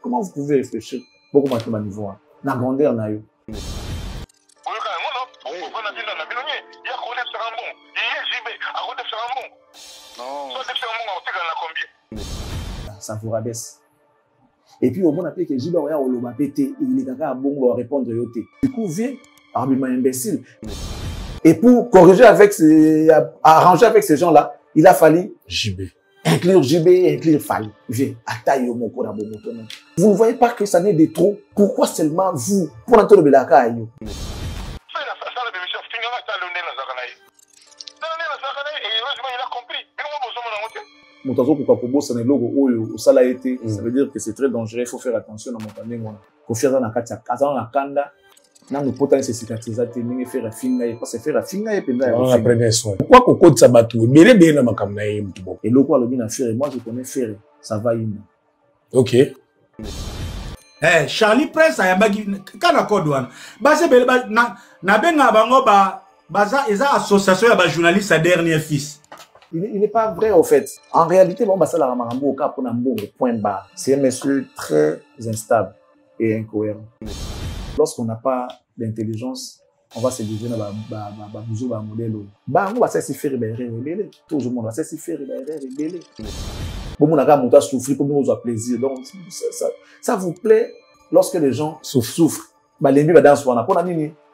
Comment vous pouvez réfléchir beaucoup moins à niveau na grandeur na yo? Ça vous rabaisse. Et puis au moins après que Jiba oya oloba pété, il est kaka bon va répondre yoté. Du coup viens argument imbécile. Et pour corriger avec arranger avec ces gens-là, il a fallu JB. Inclure JB, inclure Fali. Viens, attaille au moko na bomoto. Vous ne voyez pas que ça n'est de trop? Pourquoi seulement vous? Pour entendre le belaka yo. Moutazo pourquoi pour bosser les logos au ça l'a été, ça veut dire que c'est très dangereux, il faut faire attention dans mon panier moi. Faut faire dans la katia, dans la kanda, dans le potager c'est cicatrisateur, ni faire finga et pas se faire finga et pendant. On a pris soin. Pourquoi qu'on compte ça batou? Bélé bélé na makamna yé mtubo. Et loko alobi na faire, moi je connais faire, ça va une. Ok. Eh Charlie Prince ayambaki kana code wana. Base bele na benga bango baza eza association ya ba journaliste à dernier fils. Il n'est pas vrai, au fait. En réalité, bon, ça, la Ramarambo, au cas pour Nambo, point barre. C'est un monsieur très instable et incohérent. Lorsqu'on n'a pas d'intelligence, on va se dire, on modèle. On va se faire rebelle. Tout le monde va se faire rebelle. Bon, on a monté à souffrir pour nous avoir plaisir. Donc, ça vous plaît lorsque les gens souffrent. Les mieux dans ce qu'on a pas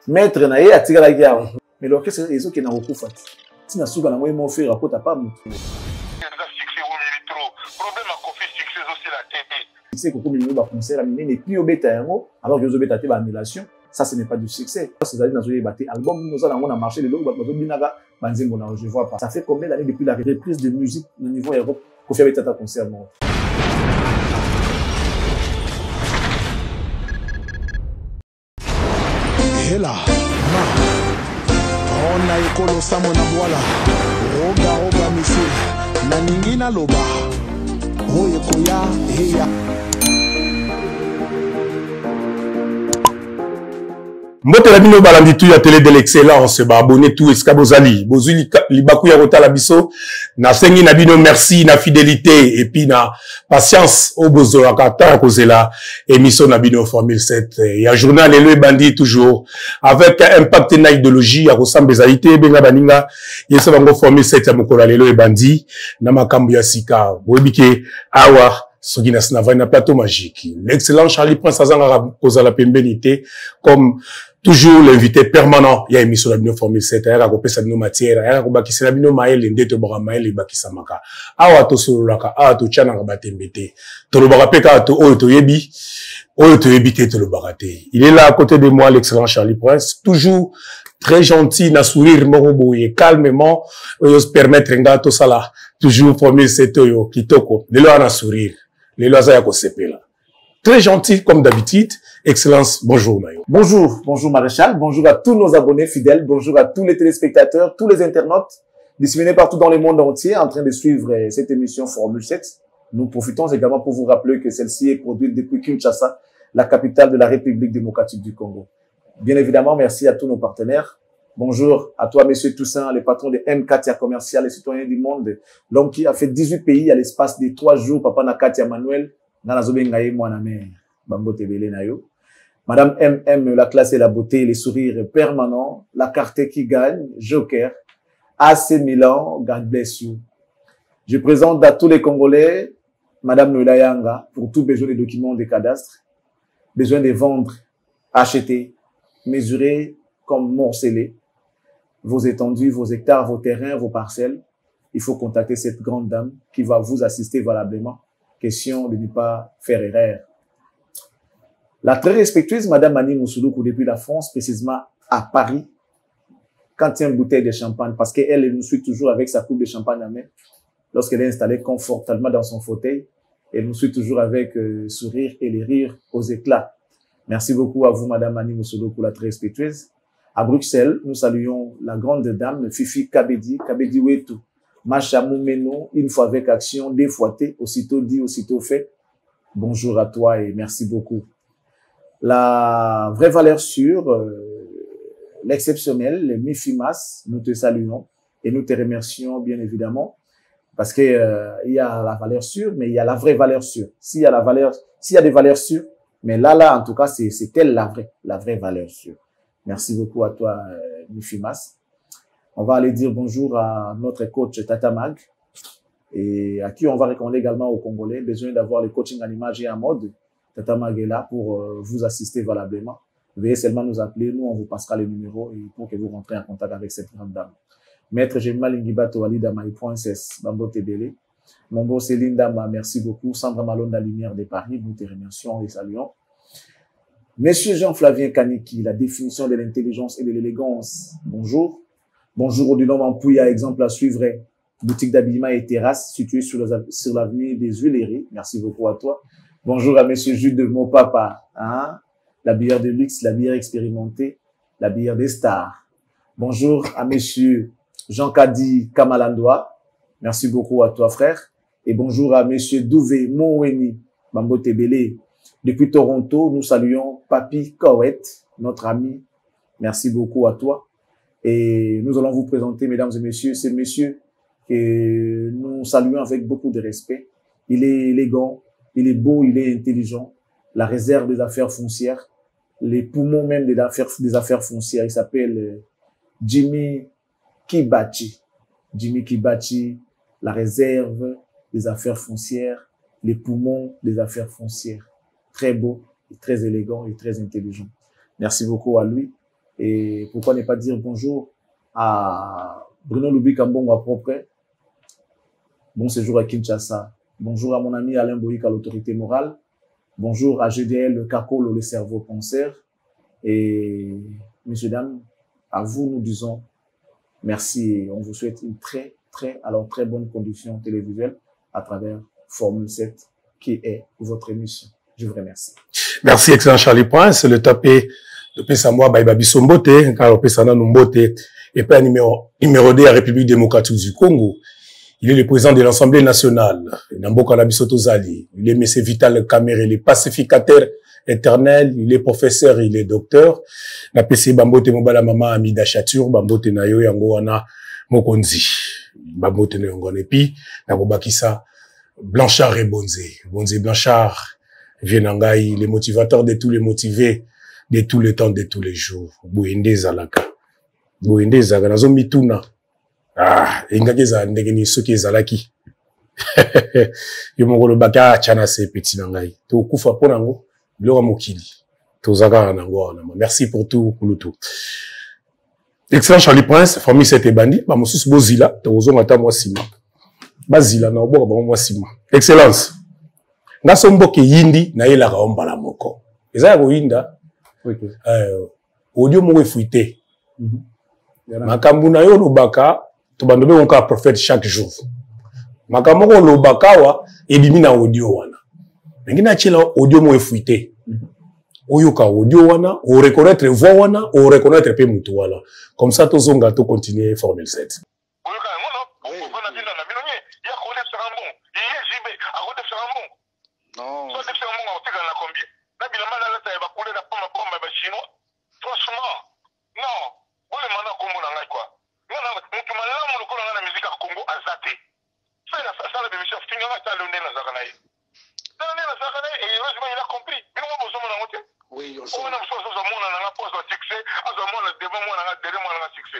maître naïe à tirer la guerre. Mais l'orchestre, ils ont qui n'a pas fait. Si na souga na moi mon frère rapporte pas mutu. C'est que comme il y a un concert à miner et puis au bêta alors que vous bêta te annulation, ça ce n'est pas du succès. C'est à dire dans les batté album nous allons on a marché les logo bato binaga banzembo na je vois pas. Ça fait combien d'années depuis la reprise de musique au niveau Europe pour faire bêta concert non. Et là. Na ekolo samo na bwala roga misi na ningina loba oye koya heya Mbote la bino balandi tout ya télé de l'excellence ba abonné tout eskabozali bozuli libaku ya kota la biso na sengi na bino merci na fidélité et puis na patience au bozo akata kozela émission na bino formule 7 ya journal le bandi toujours avec impact na idéologie ya kosambe zalité benga baninga yesa bango formule 7 ya mokolo lelo e bandi na makambo ya sika boyebike awa soki na snava na plateau magique l'excellent Charlie Prince azanga kozala pembénité comme toujours l'invité permanent ya émission la bino formule 7 ya ko pesa bino matière ya ko bakisa la bino maele ndete bora maele bakisa maka awa to sololaka awa to chana ka batembete to lo baka peka to oyo to yebi te to lo baka te. Il est là à côté de moi l'excellent Charlie Prince toujours très gentil na sourire moko boye calmement oyo se permettre nga to sala toujours formule 7 yo kitoko lelo ana sourire lelo aza ya ko sepela très gentil comme d'habitude. Excellence, bonjour Mayo. Bonjour Maréchal, bonjour à tous nos abonnés fidèles, bonjour à tous les téléspectateurs, tous les internautes disséminés partout dans le monde entier en train de suivre cette émission Formule 7. Nous profitons également pour vous rappeler que celle-ci est produite depuis Kinshasa, la capitale de la République démocratique du Congo. Bien évidemment, merci à tous nos partenaires. Bonjour à toi, monsieur Toussaint, le patron de M4 Commercial, les citoyens du monde, l'homme qui a fait 18 pays à l'espace de 3 jours, Papa Nakatia Manuel, Nanazobengaye Mouaname, Bambo Tebele Nayo. Madame MM, la classe et la beauté, les sourires permanents, la carte qui gagne, Joker, AC Milan, God bless you. Je présente à tous les Congolais, Madame Noelayanga, pour tout besoin des documents des cadastres, besoin de vendre, acheter, mesurer comme morceler vos étendues, vos hectares, vos terrains, vos parcelles. Il faut contacter cette grande dame qui va vous assister valablement. Question de ne pas faire erreur. La très respectueuse Madame Annie Moussouloukou depuis la France, précisément à Paris, quand il y a une bouteille de champagne, parce qu'elle nous suit toujours avec sa coupe de champagne à main, lorsqu'elle est installée confortablement dans son fauteuil, elle nous suit toujours avec sourire et les rires aux éclats. Merci beaucoup à vous Madame Annie Moussouloukou, la très respectueuse. À Bruxelles, nous saluons la grande dame Fifi Kabedi Wetu, Macha Moumeno, une fois avec action, deux fois T, aussitôt dit, aussitôt fait. Bonjour à toi et merci beaucoup. la vraie valeur sûre, l'exceptionnel, le Mifimas, nous te saluons et nous te remercions bien évidemment parce que il y a la valeur sûre, mais il y a la vraie valeur sûre. S'il y a des valeurs sûres, mais là, en tout cas, c'est elle la vraie valeur sûre. Merci beaucoup à toi, Mifimas. On va aller dire bonjour à notre coach Tata Mag et à qui on va recommander également aux Congolais besoin d'avoir le coaching en image et en mode. Tata Mag est là pour vous assister valablement. Veuillez seulement nous appeler, nous on vous passera les numéros et pour que vous rentrez en contact avec cette grande dame. Maître Gemma Lingibato Alida Maï.ss, Bambo Tebele, Mombo Céline Dama, merci beaucoup. Sandra Malonda Lumière de Paris, nous te remercions et saluons. Monsieur Jean-Flavien Kaniki, la définition de l'intelligence et de l'élégance. Bonjour. Bonjour au Dunom Ampouya, exemple à suivre. Boutique d'habillement et terrasse située sur l'avenue des Huileries. Merci beaucoup à toi. Bonjour à monsieur Jules de mon papa, hein? La bière de luxe, la bière expérimentée, la bière des stars. Bonjour à monsieur Jean-Kadi Kamalandoa. Merci beaucoup à toi, frère. Et bonjour à monsieur Douvé Mouweni Bambo Tebele. Depuis Toronto, nous saluons Papi Kowet, notre ami. Merci beaucoup à toi. Et nous allons vous présenter, mesdames et messieurs, ce monsieur que nous saluons avec beaucoup de respect. Il est élégant, il est beau, il est intelligent. La réserve des affaires foncières, les poumons même des affaires foncières. Il s'appelle Jimmy Kibachi. Jimmy Kibachi, la réserve des affaires foncières, les poumons des affaires foncières. Très beau, très élégant et très intelligent. Merci beaucoup à lui. Et pourquoi ne pas dire bonjour à Bruno Loubi Kambongo à propre. Bon séjour à Kinshasa. Bonjour à mon ami Alain Boïk à l'autorité morale. Bonjour à GDL Kakolo, le cerveau penseur. Et messieurs, dames, à vous, nous disons merci et on vous souhaite une très bonne condition télévisuelle à travers Formule 7 qui est votre émission. Je vous remercie. Merci, excellent Charlie Prince. Le tapé de Pesamoa Baïba Bissombote, car Pesana Numbote est pas numéro 2 à la République démocratique du Congo. Il est le président de l'Assemblée nationale, Namboka Labisoto Zali. Il est monsieur Vital Kamere, il est pacificateur éternel, il est professeur, il est docteur. Na PC Bambote Mobala Mama Amida Chatur, Bambote Nayo Yangoana Mokonzi. Bambote Nayo et puis, Nabobakisa Blanchard et Bonze Blanchard, Vienangaï, les motivateurs de tous les motivés, de tous les temps, de tous les jours. Bouende Zalaka. Bouende Zalaka. Nazo Mituna. Ah, ingakeza ndegeni soki ezalaki. Yo mongolo baka chana se petit nangai. To kufa ponango, biloko mokili. To zaka nango na. Merci pour tout kulutu. Excellent Charlie Prince, famille cette bandi, ba mosusu bozila, to ozonga ta mwasima. Bazila na oboka ba mwasima. Excellence. Ngaso mboke yindi na yela ka ombala moko. Ezaya ko yinda. Okay. Audio mo efuite. Makambu na yo lobaka to bandobe onka prophète chaque jour. Makambo ko lobaka wa elimina audio wana. Ngina chila audio mo efuite. Oyoka audio wana, o reconnaître voix wana, o reconnaître pe mutu wana. Comme ça tozonga to continuer Formule 7. Oyoka ngono, on a dit na binonye, ya connaître Sarambon. Il est JB, à côté Sarambon. Non. Ça c'est Sarambon on tire na combien? Na bilama na lata ba couler na pombe ba chinois. Franchement, non. Ole mana kombo na ngai quoi. Ngana mutu malamu lokola na musique ya Congo azate. Fais la ça la bémission finga ta londe na zakana yi. Londe na zakana yi et heureusement il a compris. Bino mo bozo na ngote. Oui, on sait. On a besoin de mona na pose de succès, azamona devant moi na derrière moi na succès.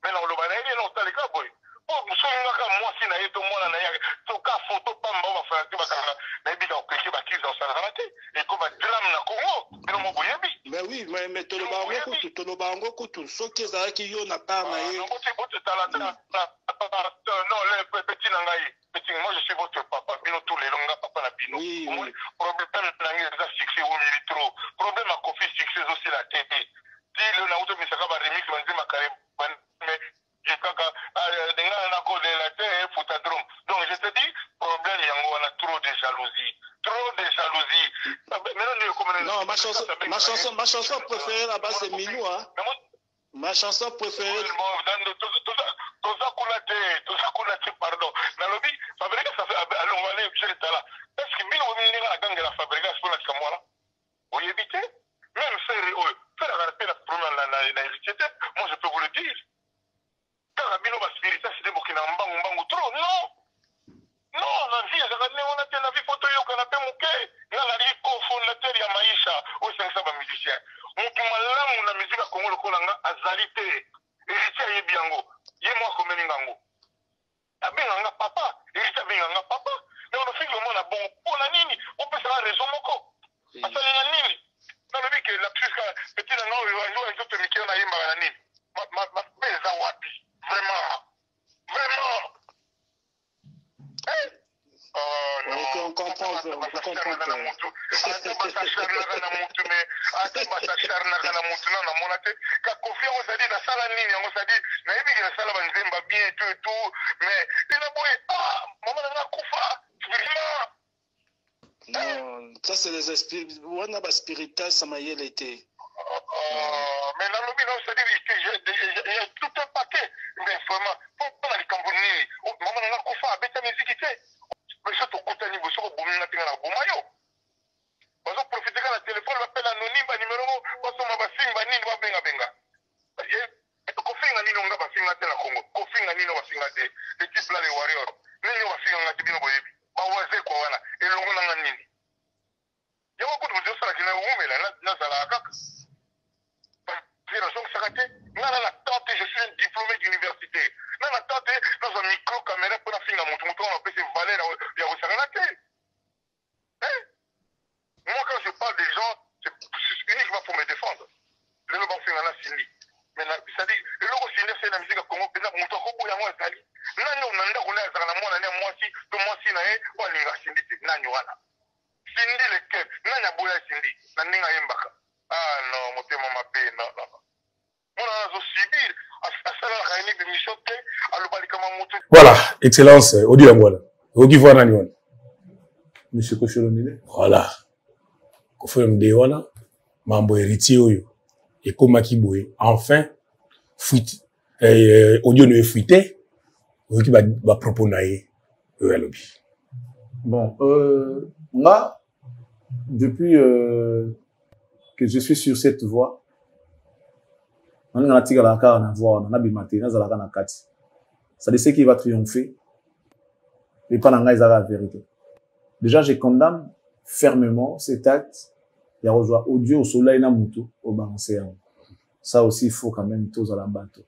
Mais non le bana il est non talika boy. Oh, musolinga ka moi si na yeto mona na ya to ka photo pamba ba fa ti bakanga na bika okeke ba kiza osala te et ko ba drame na Congo. Bino mo boyebi. Mais oui, mais tolobango kutu soki ezalaki yo na part na ye. Non, le petit nangai. Petit, moi je suis votre papa, bino tous les longs papa na bino. Oui. Problème nangai za succès ou trop. Problème à Kofi succès aussi la TV. Si le na auto misaka ba remix banzi makare mais je kaka denga na ko de la terre foutadrome. Donc je te dis problème yango on a trop de jalousie. Trop de jalousie. Non, ma chanson préférée là-bas c'est Minou hein. Ma chanson préférée. Pardon. Dans le but, fabriquer ça fait allons aller chez là. Est-ce que Minou la gang de la fabrication pour la moi là? Vous y évitez? héritier. Moi, je peux vous le dire. Quand Rabino va spirituel, c'est des bokina mbangu trop. Non. Non, la vie, on a la vie photo, on a pémouké. Il y a la vie cofondateur, il y a Maïcha, au 500 musiciens. On peut malamu la musique à Congo, le Kolanga, Azalité. Héritier, il y a Biango. Il y a moi comme Ningango. Abenganga papa, héritier Abenganga papa. Mais on a fait le monde à bon. Pour la nini, on peut faire raison moko. Parce que la nini. Non, mais que la plus petit là, non, il va jouer un autre Mickey, on a eu la nini. Ma pèse à Wapi. Vraiment. Vraiment. On comprend. Non, ça c'est les esprits. On a spirituel, ça m'a y été. Mais dans le bilan, c'est-à-dire il y a tout un paquet. Mais vraiment, pour les Camerounais, maman n'a pas fait avec ta musique. Mais ça, tu as dit, vous avez un vous avez profité de la téléphone, l'appel anonyme, numéro, vous avez un bassin, vous avez un benga. Kofi nga nino nga basinga te na Congo. Kofi nga nino basinga te. L'équipe là les Warriors. Nino basinga nga tibino boyebi. Bawaze kwa wana. Elongo na nga nini. Yawa kutu mjo sala kina umela na sala kaka. Génération sakate. Nana la tante, je suis un diplômé d'université. Nana tante, dans un micro caméra pour la finga mutu mutu on appelle ces valeurs ya usaganate. Moi quand je parle des gens, c'est uniquement pour me défendre. Le loba finga na sindi. Mais c'est-à-dire, le logo signé, c'est la musique à Congo, mais on t'a coupé à moi, c'est-à-dire, non, on a roulé à la moitié, tout moi, si, on a une Cindy, Nanyuana. Cindy, le cœur, Nanya Boula Cindy, Naninga Yembaka. Ah non, mon thème m'a payé, non. On a subi, à ça, la réunion de mission, à l'Obalikama. Voilà, excellence, Odi Angola. Odi Voananiwan. Monsieur Kocholomine. Voilà. Kofo Mdewana, Mambo héritier Oyo. Et comme Akiboé, enfin, audio ne fuité, qui va proposer le lobby. Bon, moi, depuis que je suis sur cette voie, on a tiré la carte, on a bimaté, on a la carte. Ça dit ce qui va triompher, mais pas dans la vérité. Déjà, je condamne fermement cet acte. Il y a rejoint audio au soleil na mutu au balancer. Ça aussi, il faut quand même tous à la bateau.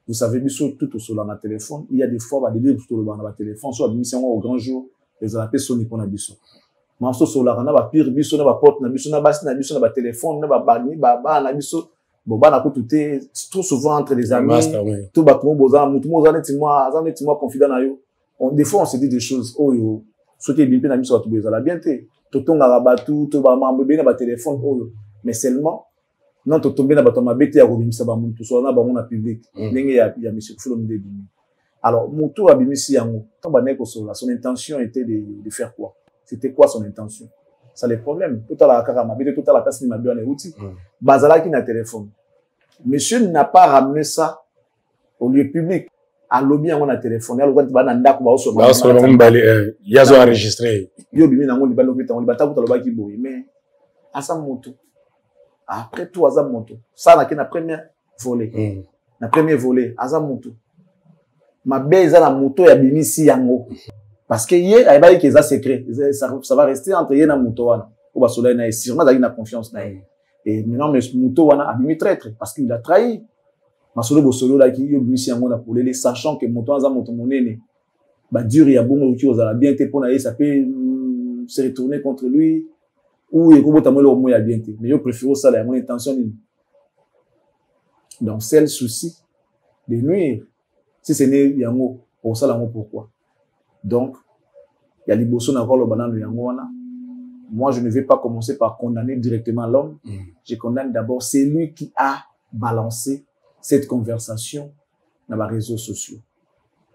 Vous savez, tout au soleil dans le téléphone, il y a des fois, bah, des livres tout dans le téléphone, soit mission au grand jour, les appels sonnent pour la biso. Mais ce soleil, on a ba pire biso, on a ba porte, na biso, na bas, na biso, na ba téléphone, na ba bani, ba na biso. Bon, bah, na tout est trop souvent entre les amis. Tout ba tout bozan, tout mo zanetima confident na yo. Des fois, on se dit des choses. Oh yo, sauter bien na biso tout bezala bien té. Totonga rabatu, to ba mambebe na ba téléphone oyo. Mais seulement non to tomber na ba toma bete ya robimisa ba muntu so na ba mona public. Ndenge ya monsieur Kofolo Mdebini. Alors mutu abimisi yango. Tant ba neko so la son intention était de faire quoi? C'était quoi son intention? Ça les problèmes. Tout à la kaka mabete tout à la place ni mabio na outil. Bazala ki na téléphone. Monsieur n'a pas ramené ça au lieu public. À lobby on a téléphoné alors quand ba na ndako ba oso ba yazo enregistré yo bimi na ngoli ba lobby ta ngoli ba ta ko loba ki boye mais asa moto après tout asa moto ça na première volée na premier volet asa moto ma beza na moto ya bimisi yango parce que yé ay ba ki za secret ça va rester entre yé na moto wana ko ba soleil na sûrement da na confiance na et maintenant le moto wana a bimi traître parce qu'il a trahi. Masolo bosolo là qui yo bimisi yango na polele sachant que moto aza moto monene ba dur ya bongo ki ozala bien te pona ça peut se retourner contre lui ou ekobota molo mo ya bien te mais yo préfère ça la mon intention donc c'est le souci de nuire si ce n'est yango pour ça là pourquoi donc il y a liboso na rolo banano yango wana moi je ne vais pas commencer par condamner directement l'homme je condamne d'abord c'est lui qui a balancé cette conversation dans les réseaux sociaux.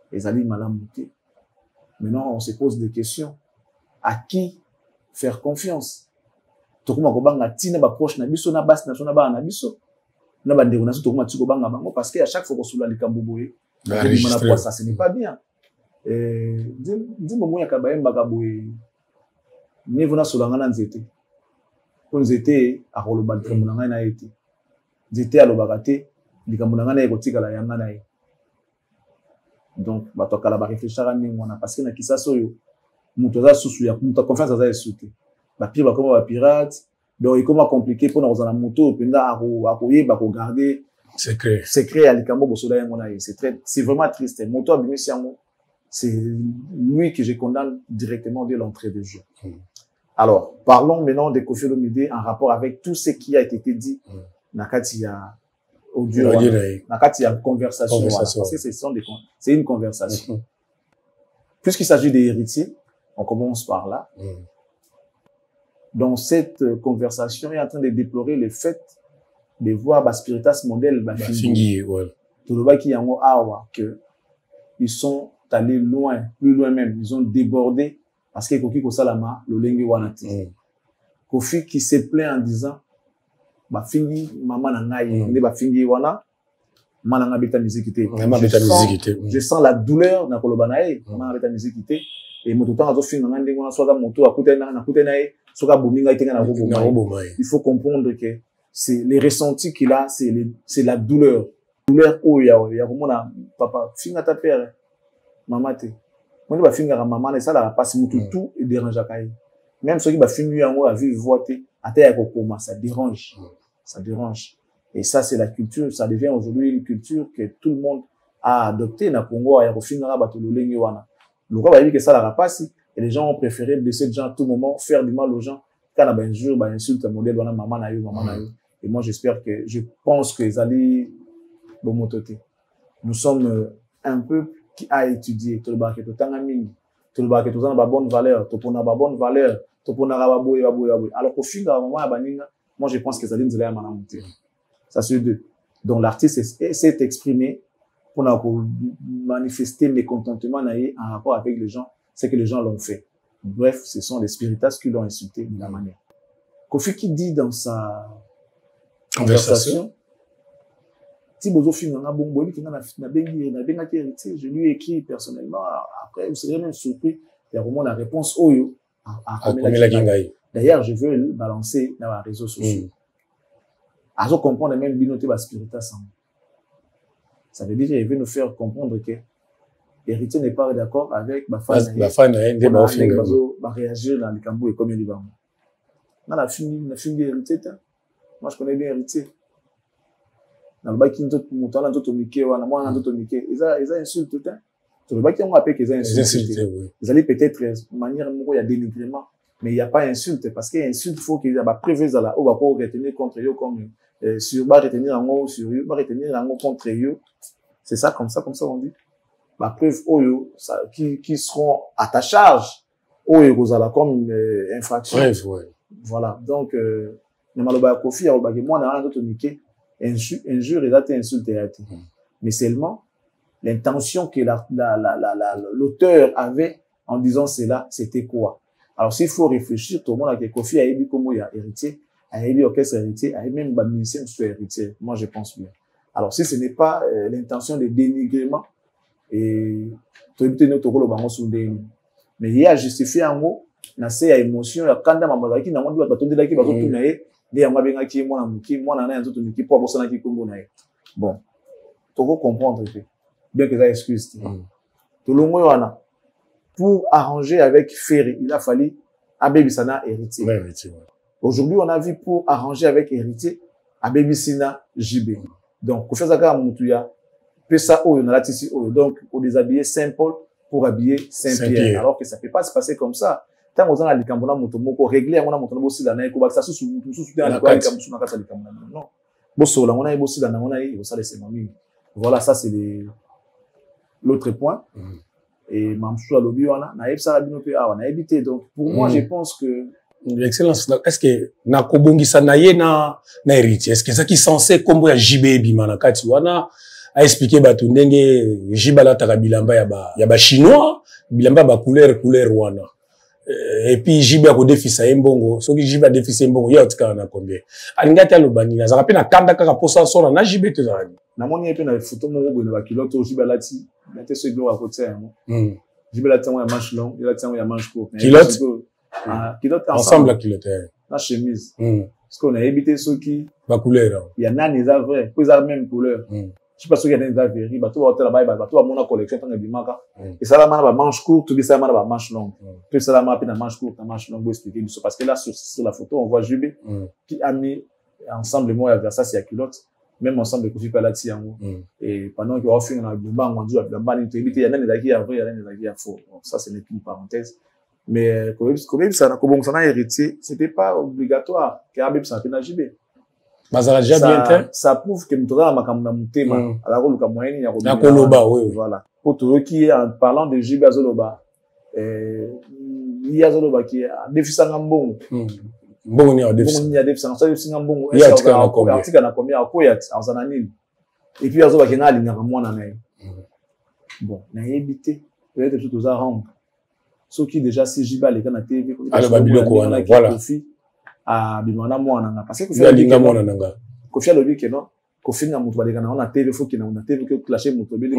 Les amis malamoutés. Maintenant, on se pose des questions. À qui faire confiance? Tout comme on a tina ba proche na biso na bas na ba na biso. Na ba ndeko na tout comme tiko banga bango parce que à chaque fois qu'on soula likamboboye, ça ce n'est pas bien. Dis-moi ya kabayemba kaboye. Ni vona soulanga na nzete. Ko nzete a roloba de monanga na été. nzete ya lobakate likambo na ngana ekotika la yanga na ye. Donc bato kala ba réfléchir à ningona parce que na kisasa oyo muto za susu ya muto confiance za esute ba pire ba comme ba pirate donc il comment compliqué pour nous na moto penda akoye ba ko garder secret à likambo bosola yangona ye. C'est vraiment triste. Moto abimisi yango, c'est lui que je condamne directement dès l'entrée de jeu. Alors parlons maintenant de Koffi Olomide en rapport avec tout ce qui a été dit nakati ya audio, nakati ya conversation, parce que c'est une conversation. Puisqu'il s'agit des héritiers, on commence par là. Dans cette conversation, il est en train de déplorer le fait de voir Spiritas modèle Bafingi, Tolobaki Yango Awa, que ils sont allés loin, plus loin même, ils ont débordé parce que Kofi Kosalama, le Lengi Wanati. Kofi qui se plaint en disant Bafingi, maman nangaye, ne Bafingi Wana, mananga beta musique. Je sens la douleur na kolobanae, mananga beta musique et mototan azo fin nanga ndengona soit moto akutena na kutenae, soka bominga itenga na robo. Il faut comprendre que c'est les ressentis qu'il a, c'est la douleur. Douleur oya komona papa finga ta père maman te. Moi ba finga ka maman ça la passe mutu tout et dérange kai. Même ceux qui ba fingu yango a vivre voter ata ya kokoma ça dérange. Ça dérange. Et ça c'est la culture, ça devient aujourd'hui une culture que tout le monde a adopté na Congo ya kofinga ba to lolenge wana. Le roi va dire que ça la passe et les gens ont préféré blesser les gens à tout moment, faire du mal aux gens. Quand on a un jour, insulte un modèle, on a maman na yo, maman na yo. Et moi, je pense que les alliés, nous sommes un peuple qui a étudié tout le bac et tout le bac et tout ça, bonne valeur, tout pour bonne valeur, tout pour alors qu'au fil d'un moment, moi, je pense que les alliés nous allaient monter. Ça, c'est deux. Donc, l'artiste s'est exprimé pour manifester mécontentement en rapport avec les gens, c'est que les gens l'ont fait. Bref, ce sont les spiritas qui l'ont insulté de la manière. Kofi qui dit dans sa conversation, je lui ai écrit personnellement, après vous serez même surpris, il y a vraiment la réponse Oyo à d'ailleurs, je veux le balancer dans les réseaux sociaux. À ce comprendre même binoté bas spiritas. Ça veut dire qu'il veut nous faire comprendre que l'héritier n'est pas d'accord avec ma femme. Ma femme va réagir dans les cambous et comme il va. Dans la fille d'héritier, moi je connais bien l'héritier. Dans le bac qui nous monte là, tout au Mickey, ou à moi, tout au Mickey, ils ont insulté. Sur le bac qui ont appelé qu'ils ont insulté. Ils allaient peut-être de manière il y a dénigrement, mais il n'y a pas insulte parce qu'il y a insulte, il faut qu'ils aient prévu à la haut, pour retenir contre eux comme sur bas retenir en haut, sur eux, bas retenir en haut contre eux. C'est ça, comme ça on dit. Ma preuve, qui seront à ta charge, vous allez comme infraction. Bref, ouais. Voilà. Donc, Nemaloba Kofi, moi, on a un autre Mickey, injure et là, t'es insulté. Mais seulement, l'intention que l'auteur avait en disant cela, c'était quoi? Alors, s'il faut réfléchir, tout le monde a que Kofi a dit comment il y a héritier, a dit orchestre héritier, a même musicien sur héritier. Moi, je pense bien. Alors, si ce n'est pas l'intention de dénigrement, et mais il y a justifié un mot, na se ya émotion ya kanda mamazaki na mwa batondela ki bazotu na ye de ya mabenga ki mwana muki mwana na nzoto miki po bosana ki kombo na ye. Bon, toko comprendre que bien que ça excuse. Tout le monde wana pour arranger avec Ferry, il a fallu Abebisana héritier. Aujourd'hui, on a vu pour arranger avec héritier Abebisina JB. Donc, pour faire ça comme Moutuya, ça on a la tissu donc pour déshabiller Saint-Paul pour habiller Saint-Pierre, alors que ça peut pas se passer comme ça. Tant qu'on a les cambona motomoko régler on a motomo aussi la naï ko ça sous la quoi comme sous na kasa les cambona non bosso la on a bosso la on a ça les mamie. Voilà, ça c'est l'autre point. Et mamsou alobi wana na ça bino pe awa na éviter. Donc pour moi je pense que l'excellence, est-ce que na kobongisa na ye na héritier, est-ce que ça qui censé kombo ya JB bimana kati wana a expliqué batu ndenge jibala taka bilamba ya ba chinois bilamba ba couleur wana et puis jiba ko defisa mbongo soki jiba defisa mbongo ya otika na combien alingati alobani na zaka pe na kanda kaka posa sona na jibe te zani na moni pe na photo moko boye na ba kiloto jibala ti na te so gloire ko tsa mo jibala tsa ya manche long ya tsa ya manche court kilote ensemble la kilote la chemise Parce qu'on a évité ceux qui... La couleur. Il y en a des vrais, ils ont la même couleur. Je sais pas ceux qui ont des vrais, bah, tout va être là-bas, bah, tout va mon collection, tant que du maca. Et ça, là, man, bah, manche courte, tout ça, man, bah, manche longue. Tout ça, là, man, puis, manche courte, manche longue, vous expliquer ça. Parce que là, sur la photo, on voit Jubé, qui a mis ensemble, moi, avec ça, c'est la culotte. Même ensemble, Kofi Palati, et pendant qu'il va finir dans le bambam, on dit, il y en a des qui sont vrais, il y en a des qui sont faux. Ça, ce n'est qu'une parenthèse. Mais, comme ça a hérité, c'était pas obligatoire qu'il y ait un peu de ça prouve que nous avons un thème. Alors, le moyen, il y a Koloba, oui. Voilà. Pour tous qui, en parlant de Jibé Azoloba, il y a Azoloba qui a défi bon. Bon, il y a défi. Il y a défi. Bon. Il y a article à combien à Koyat, à Zananil. Et puis, Azoloba qui n'a pas de moi dans bon, on a évité. Peut-être tout aux arranges. Ceux qui déjà, si Jibé, les gars, na TV, voilà. Ah, bimana mwana parce que Kofi a lobi que non Kofi na mutu baleka na on a TV faut qu'il na TV que clasher mutu beli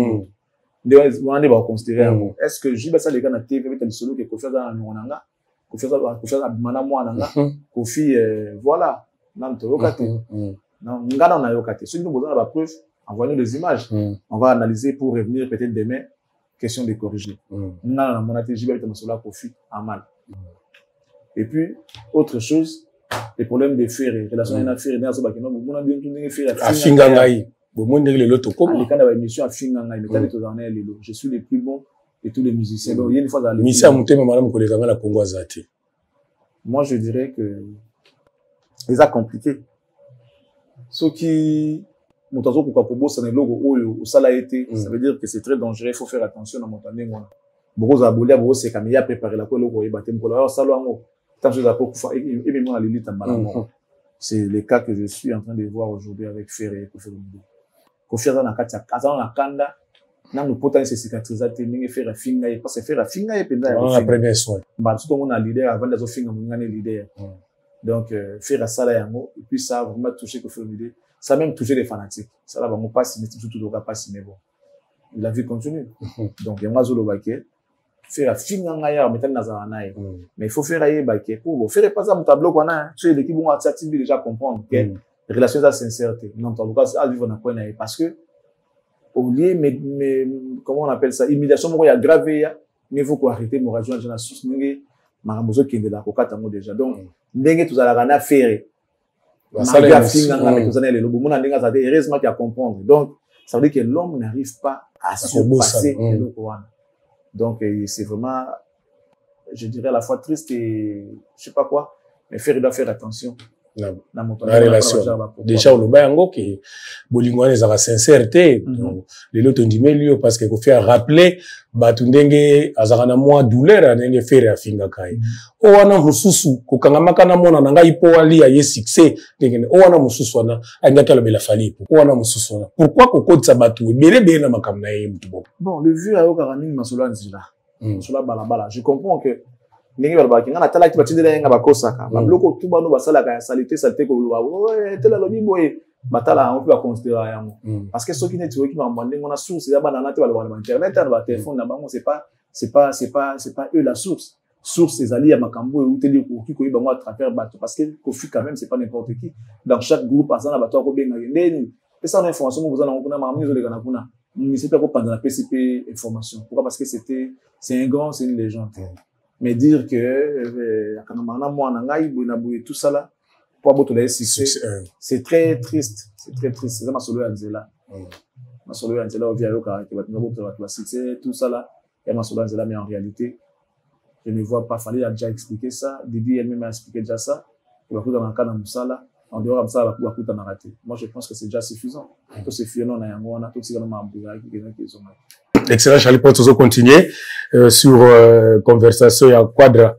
de on va considérer est-ce que Jiba ça les gars na TV avec le solo que Kofi a na nanga Kofi a bimana mwana Kofi voilà nan to lokate non ngana na yokate si nous besoin la preuve envoyez-nous des images on va analyser pour revenir peut-être demain question de corriger ngana na mona te Jiba avec le solo Kofi a mal et puis autre chose les problèmes de faire relation à faire dans ce bakino on a bien tout faire à fingangai bon monde le loto comment les canaux émission à fingangai mais quand tu en es les je suis les plus bons de tous les musiciens donc il y a une fois dans les misa mutema madame kolekanga la Congo azati moi je dirais que les a compliqué ceux qui montazo pour pas bosser dans le logo au sala été ça veut dire que c'est très dangereux il faut faire attention dans montagne moi beaucoup abolia beaucoup c'est comme il a préparé la logo et batem pour la sala c'est le cas que je suis en train de voir aujourd'hui avec Ferré et Kofi Olomide. Kofi na kati na kanda na nous potentiel c'est cicatrisateur ninge faire finga et parce que faire finga et pendant la première soin bah tout le monde a leader avant de finga mon ngane leader donc faire ça là yango et puis ça vraiment touché Kofi Olomide ça même touché les fanatiques ça là va mon pas si mais tout doit pas si mais bon la vie continue donc il y a mazolo baké faire finga ngaya mettre nazana nae mais il faut faire ayer baké pour faire pas ça mon tableau qu'on a tu l'équipe on a déjà comprendre que relation de sincérité non en tout cas à vivre dans quoi parce que au lieu mais comment on appelle ça humiliation moi il y a gravé mais il faut qu'on arrêter mon radio en source ninge maramozo qui est de la kokata mo déjà donc ndenge tout ça la faire ça la finga ngaya tout ça les lobo mon ndenge ça heureusement qu'il a comprendre donc ça veut dire que l'homme n'arrive pas à surpasser le Coran. Donc, c'est vraiment, je dirais, à la fois triste et je sais pas quoi, mais il doit faire attention. La relation. Déjà, on le bat en qui, Bolingouane, ils ont la sincérité. Les autres ont dit, mais lui, parce qu'il faut faire rappeler, Batundenge, Azarana, moi, douleur, à n'enge faire à Fingakai. Owana mususu, kukangamaka na mona, nanga ipo wali, aye succès, owana mususu wana, angaka la bela fali, owana mususu wana. Pourquoi koko de sabatu, bele na makamna ye mtubo? Bon, le vieux a eu karani, masula nzila. Masula balabala. Je comprends que, ndenge balabaki ngana tala ki batindela nga bakosaka babloko tuba no basala ka salité ko luba tela lobi boye batala on peut considérer yango parce que ceux qui n'étaient qui m'amandé on a source ya bana naté balaba internet na téléphone na bango c'est pas eux la source c'est ali ya makambo ou teli ko ki ko ibango à travers bato parce que Kofi quand même c'est pas n'importe qui dans chaque groupe azana bato ko benga ndeni et ça information vous allez on a mamie zo le kana kuna mais c'est pas pour pendant la PCP information pourquoi parce que c'est un grand c'est une légende. Mais dire que tout ça là c'est très triste c'est ça ma solo Anzela via tout ça là et ma solo Anzela mais en réalité je ne vois pas fallait déjà expliquer ça Didi elle-même a expliqué déjà ça pour la dans le cas de Moussala en dehors comme ça pour la raté moi je pense que c'est déjà suffisant tout c'est fionnant na yango on a tout ça dans ma qui excellent Charlie pour toujours continuer sur conversation ya quadra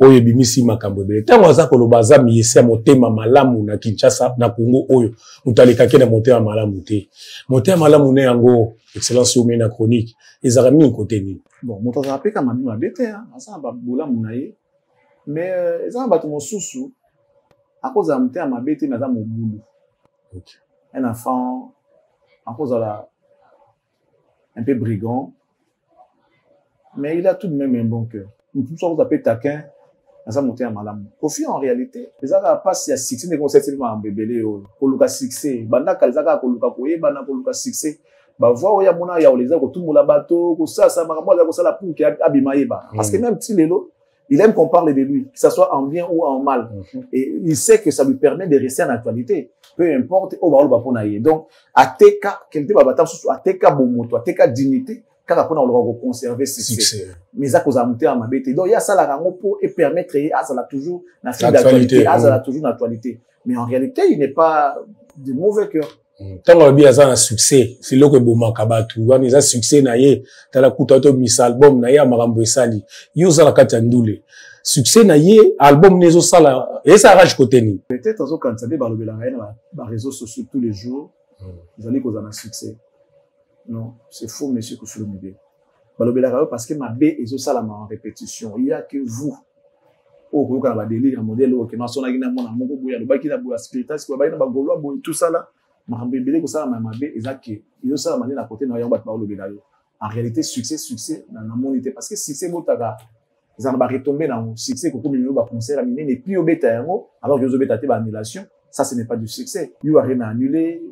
oyo bimisi makambo bele tango aza koloba za miyese motema malamu na Kinshasa na Congo oyo mutaleka ke na motema malamu te motema malamu ne yango excellence yo mena chronique ezara mi côté ni bon moto za apeka mami na bete asa ba bola munaye mais ezara bato mosusu akoza motema mabete na za mobulu OK un enfant akoza la un peu brigand, mais il a tout de même un bon cœur. Tout ça, vous appelez taquin, ça monter en malam. Kofi en réalité, les a pas si succès ne concernent en bébé au luka succès. Banda kalzaka ko luka koye bana ko luka succès. Bah voir ya mona ya les a ko tout moula bateau ko ça makambo za ko ça la pour qui abimaye ba. Parce que même si Lelo, il aime qu'on parle de lui, que ça soit en bien ou en mal. Et il sait que ça lui permet de rester en actualité. Peu importe où va pour naïe. Donc ateka quelque part batam sur ateka bomoto, ateka dignité. Car après on va conserver succès. Mais ça cause à monter à ma bête. Donc il y a ça la rango pour et permettre à ça la toujours la fin d'actualité, à ça la toujours d'actualité. Mais en réalité, il n'est pas de mauvais cœur. Tant qu'on a bien ça un succès, c'est là que bon kabatu. On a succès naïe, t'as la coutato mis album naïe à marambo sali. Yo ça la katandoule. Succès naïe album nezo sala et ça rage côté ni. Peut-être aux quand ça débat le la réseaux sociaux tous les jours. Vous allez cause un succès. Non, c'est faux, monsieur Kofi Olomide. Parce que ma B est ça en répétition. Il y a que vous. Oh, vous avez des délire, un modèle, ok, ma son a gagné mon amour, il y a le bac qui a boua spirital, c'est quoi, il y a un bagolo, tout ça là. Ma bébé, que ça, ma B, et ça qui, il y a ça, à côté, n'a rien battu par le bédaille. En réalité, succès, dans la monité. Parce que si c'est beau, t'as, ils en ont retombé dans le succès, que comme il y a un concert à miner, mais puis au bêta, alors que vous avez été annulation, ça, ce n'est pas du succès. Il y a rien à annuler.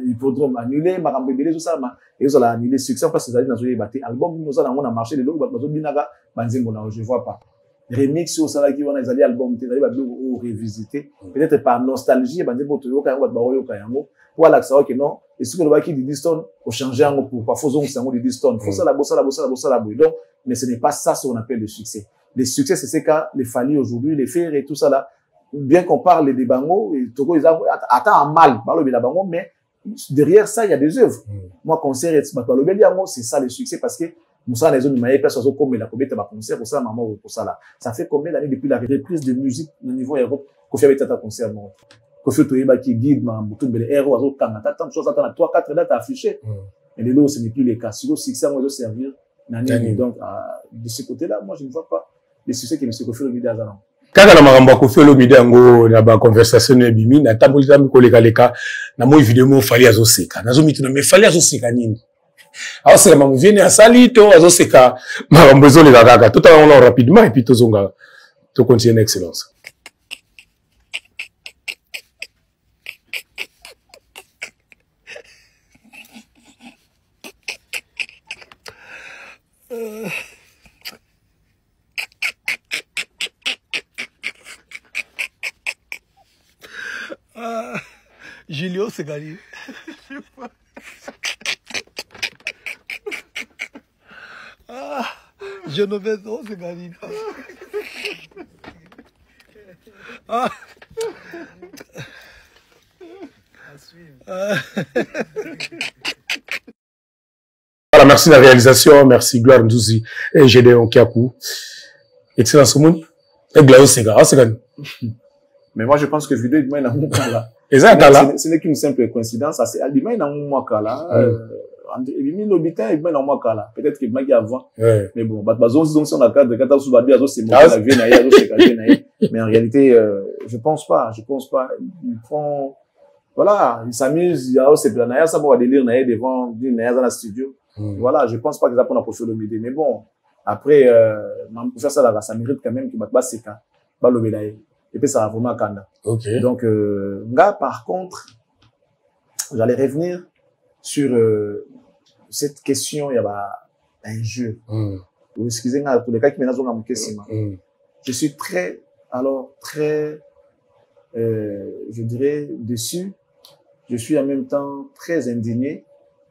Hippodrome annulé, Marambe Belé, tout ça, et vous allez annuler succès, parce que vous allez dans le battu album, nous allons a marché de l'eau, je vois pas. Remix au salaire qui vont les alliés album, vous allez revisiter, peut-être par nostalgie, pour aller savoir que non, et ce que le qui dit Diston, faut changer en pour pas faut de Diston, faut ça la bossa, donc, mais ce n'est pas ça ce qu'on appelle le succès. Le succès, c'est ce qu'a les fallu aujourd'hui, les faire et tout ça là, bien qu'on parle des bangos, et Togo, ils attendent mal, parle de la bango, mais derrière ça, il y a des œuvres. Moi, concert et c'est ça le succès parce que nous sommes les zones de personnes comme la Kobe Taba concert, pour ça, maman, pour ça là. Ça fait combien d'années depuis la reprise de musique au niveau Europe, Kofi avait un concert, non? Kofi Toyeba qui guide, ma boutou, mais les héros, à autant, tant, chose, attends, 3-4 dates affichées. Et les lots, ce n'est plus le cas. Si le succès, on doit servir, donc, de ce côté-là, moi, je ne vois pas le succès que M. Kofi Olomide a dans. Kaka na makambo Kofi Olomide ngo na ba conversation na bimi na tambolita mi koleka leka na mo video mo fali azoseka nazo mitu na me fali azoseka nini awaseka mamu viene asali to azoseka makambo ezole kaka tout on l'a rapidement et puis tozonga to continuer excellence. Julio Segari. Je ne vais pas Segari. Voilà, merci de la réalisation, merci Gloire Ndouzi et Gédéon Kiakou. Excellence Mouni. Et Glao Segari. Mais moi, je pense que vidéo, il y a un moment là. Ce n'est qu'une simple coïncidence. Il y a un moment là. Il y a un moment là. Peut-être qu'il y a avant. Mais bon, mais en réalité, je pense pas. Ils font, voilà, ils s'amusent. Il y a aussi plein de ça va délire devant dans la studio. Voilà, je pense pas qu'ils apprennent à profiter de l'idée. Mais bon, après, pour faire ça là, ça mérite quand même qu'il batte pas ces cas. Et puis ça va vraiment kanda. Okay. Donc là par contre, j'allais revenir sur cette question, il y a un jeu. Excusez-moi pour les cas qui m'énervent dans mon question. Je suis très je dirais déçu. Je suis en même temps très indigné.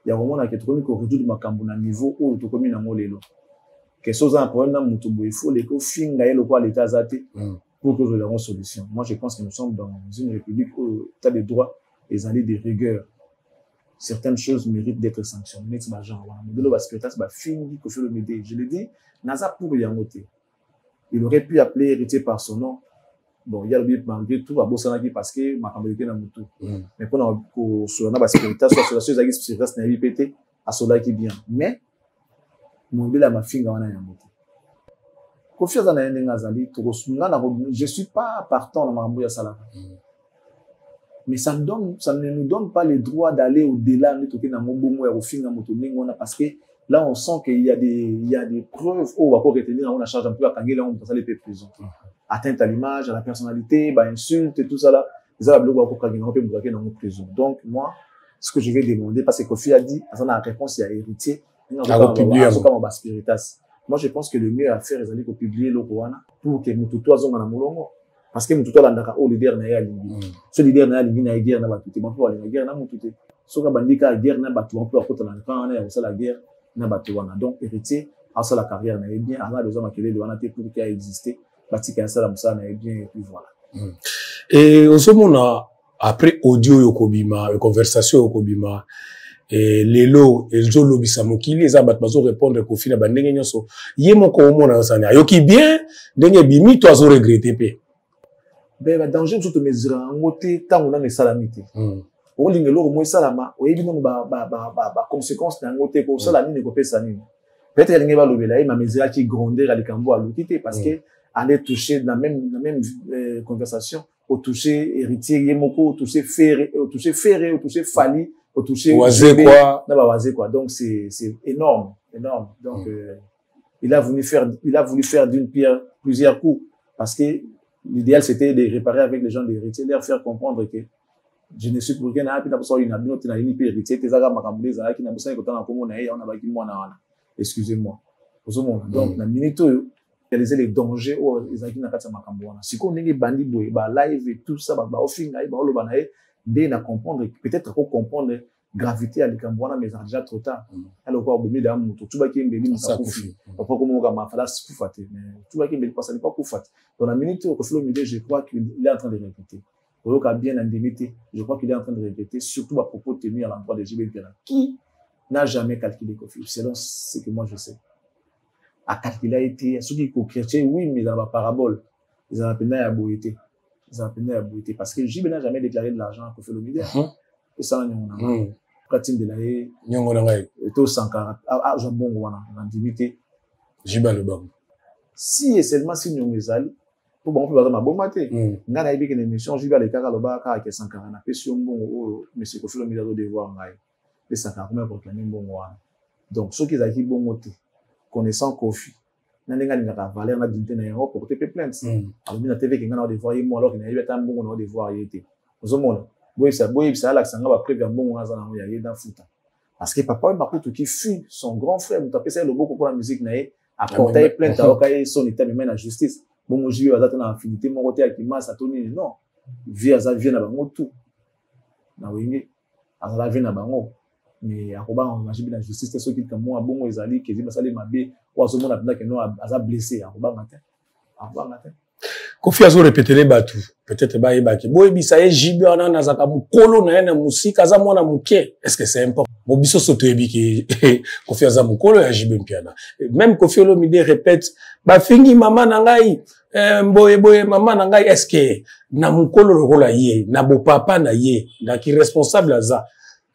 Il y a vraiment un qui ko redoute makambo na niveau où to komi na molelo. Que chose en problème na mutubo il faut les ko finga yelo kwa l'état zaté. Pour que nous ayons une solution. Moi, je pense que nous sommes dans une république où tu as des droits et des années de rigueur. Certaines choses méritent d'être sanctionnées. Je le dis, Naza pour Yangote. Il aurait pu appeler héritier par son nom. Bon, il y a le malgré tout à Bossanaki parce que ma caméra n'a pas tout. Mais pour sur la sécurité, soit sur la société qui reste n'a pas à cela qui bien. Mais, mon bel ma fille, on a Yangote. Je suis pas partant dans Mambouya Salah. Mais ça ne nous donne pas le droit d'aller au-delà parce que là, on sent qu'il y a des preuves où on va pas retenir, on a chargé un peu à Kangela, on peut aller prison. atteinte à l'image, à la personnalité, bah, insulte et tout ça là. Donc, moi, ce que je vais demander, parce que Kofi a dit, dans la réponse, il y a héritier. Moi, je pense que le mieux à faire, c'est de publier le Rwanda pour que nous tous soyons dans parce que nous tous landaka au leader na ya lingi. Ce leader na ya lingi na guerre na batuté, bon pour la guerre na mututé. Ce que bandika guerre na batu, on peut apporter quand on est la guerre na batu wana. Donc héritier, à ça la carrière na bien, on a besoin de de wana pour qu'il exister, batika ça la musa na bien et puis voilà. Et au moment après audio yokobima, conversation yokobima, et lelo elzo lobisa mokili eza bat bazo répondre ko fina bandenge nyoso ye moko omona sana yoki bien ndenge bimi to azo regretter pe ba danger tout mesure ngote tango na salamité o lingelo mo salama o yebi no ba conséquences na ngote ko sala nini ko pesa nini peut-être linge ba lobela e ma mesure qui grandeur ali kambo a lokité parce que aller toucher dans la même conversation au toucher héritier ye moko au toucher ferré au toucher fali au toucher quoi. Donc c'est énorme. Donc il a voulu faire d'une pierre plusieurs coups parce que l'idéal c'était de réparer avec les gens de héritiers, leur faire comprendre que je ne suis pour rien à héritier excusez-moi. Donc la minute réaliser les dangers ou les acquis na kata makambwana. Si qu'on est bandi boy ba live et tout ça ba ofinga ba lo banae dès na comprendre peut-être pour comprendre gravité à l'ikambwana mais déjà trop tard. Alors quoi bomi da muto tout ba ki mbeli muta kufi. Papa comme ka mafala sifate mais tout ba ki mbeli pas ça n'est pas kufate. Dans la minute au Kofi Olomide je crois qu'il est en train de répéter. Pour ka bien indemnité, je crois qu'il est en train de répéter surtout à propos tenu à l'endroit de JB Mpela qui n'a jamais calculé Kofi selon ce que moi je sais. À calculer a été ceux qui chrétien oui mais dans la parabole ils ont appelé à boité parce que JB n'a jamais déclaré de l'argent à Kofi Olomide et ça on a pratique de la nyongo na ngai to 140 à jambongo wana l'intimité JB le bang si et seulement si nous ezali pour bon pour ma bomate ngana ibi que l'émission JB le kaka loba ka 140 na pesi mbongo monsieur Kofi Olomide do devoir ngai et 140 mais pour clamer mbongo wana donc ceux qui zaki bongo te connaissant Kofi n'enga n'inga valeur na dignité na yango porter plainte alors mina TV kinga na devoir y moi alors qu'il y a tant bongo na devoir y était ozomona boy ça la sanga ba prévu bongo na zana ya yeda futa parce que papa Makutu qui fut son grand frère mu tapé ça le beaucoup pour la musique na a porter plainte à okaye son état mais la justice bongo jiyo azata na affinité mon côté akima ça toni non via na bango tout na wingi azala via na bango mais akoba on imagine la justice c'est ce qui comme moi bongo ezali que ziba sali mabe ou azomona penda que non aza blessé akoba matin Kofi azo répéter les batu peut-être ba yebaki boy bisa ye jibe ona na zaka mukolo na yana musika za mwana muke est-ce que c'est important mobiso soto yebiki Kofi aza mukolo ya jibe mpiana même Kofi Olomide répète ba fingi mama na ngai boye mama na ngai est-ce que na mukolo lokola ye na bo papa na ye na ki responsable aza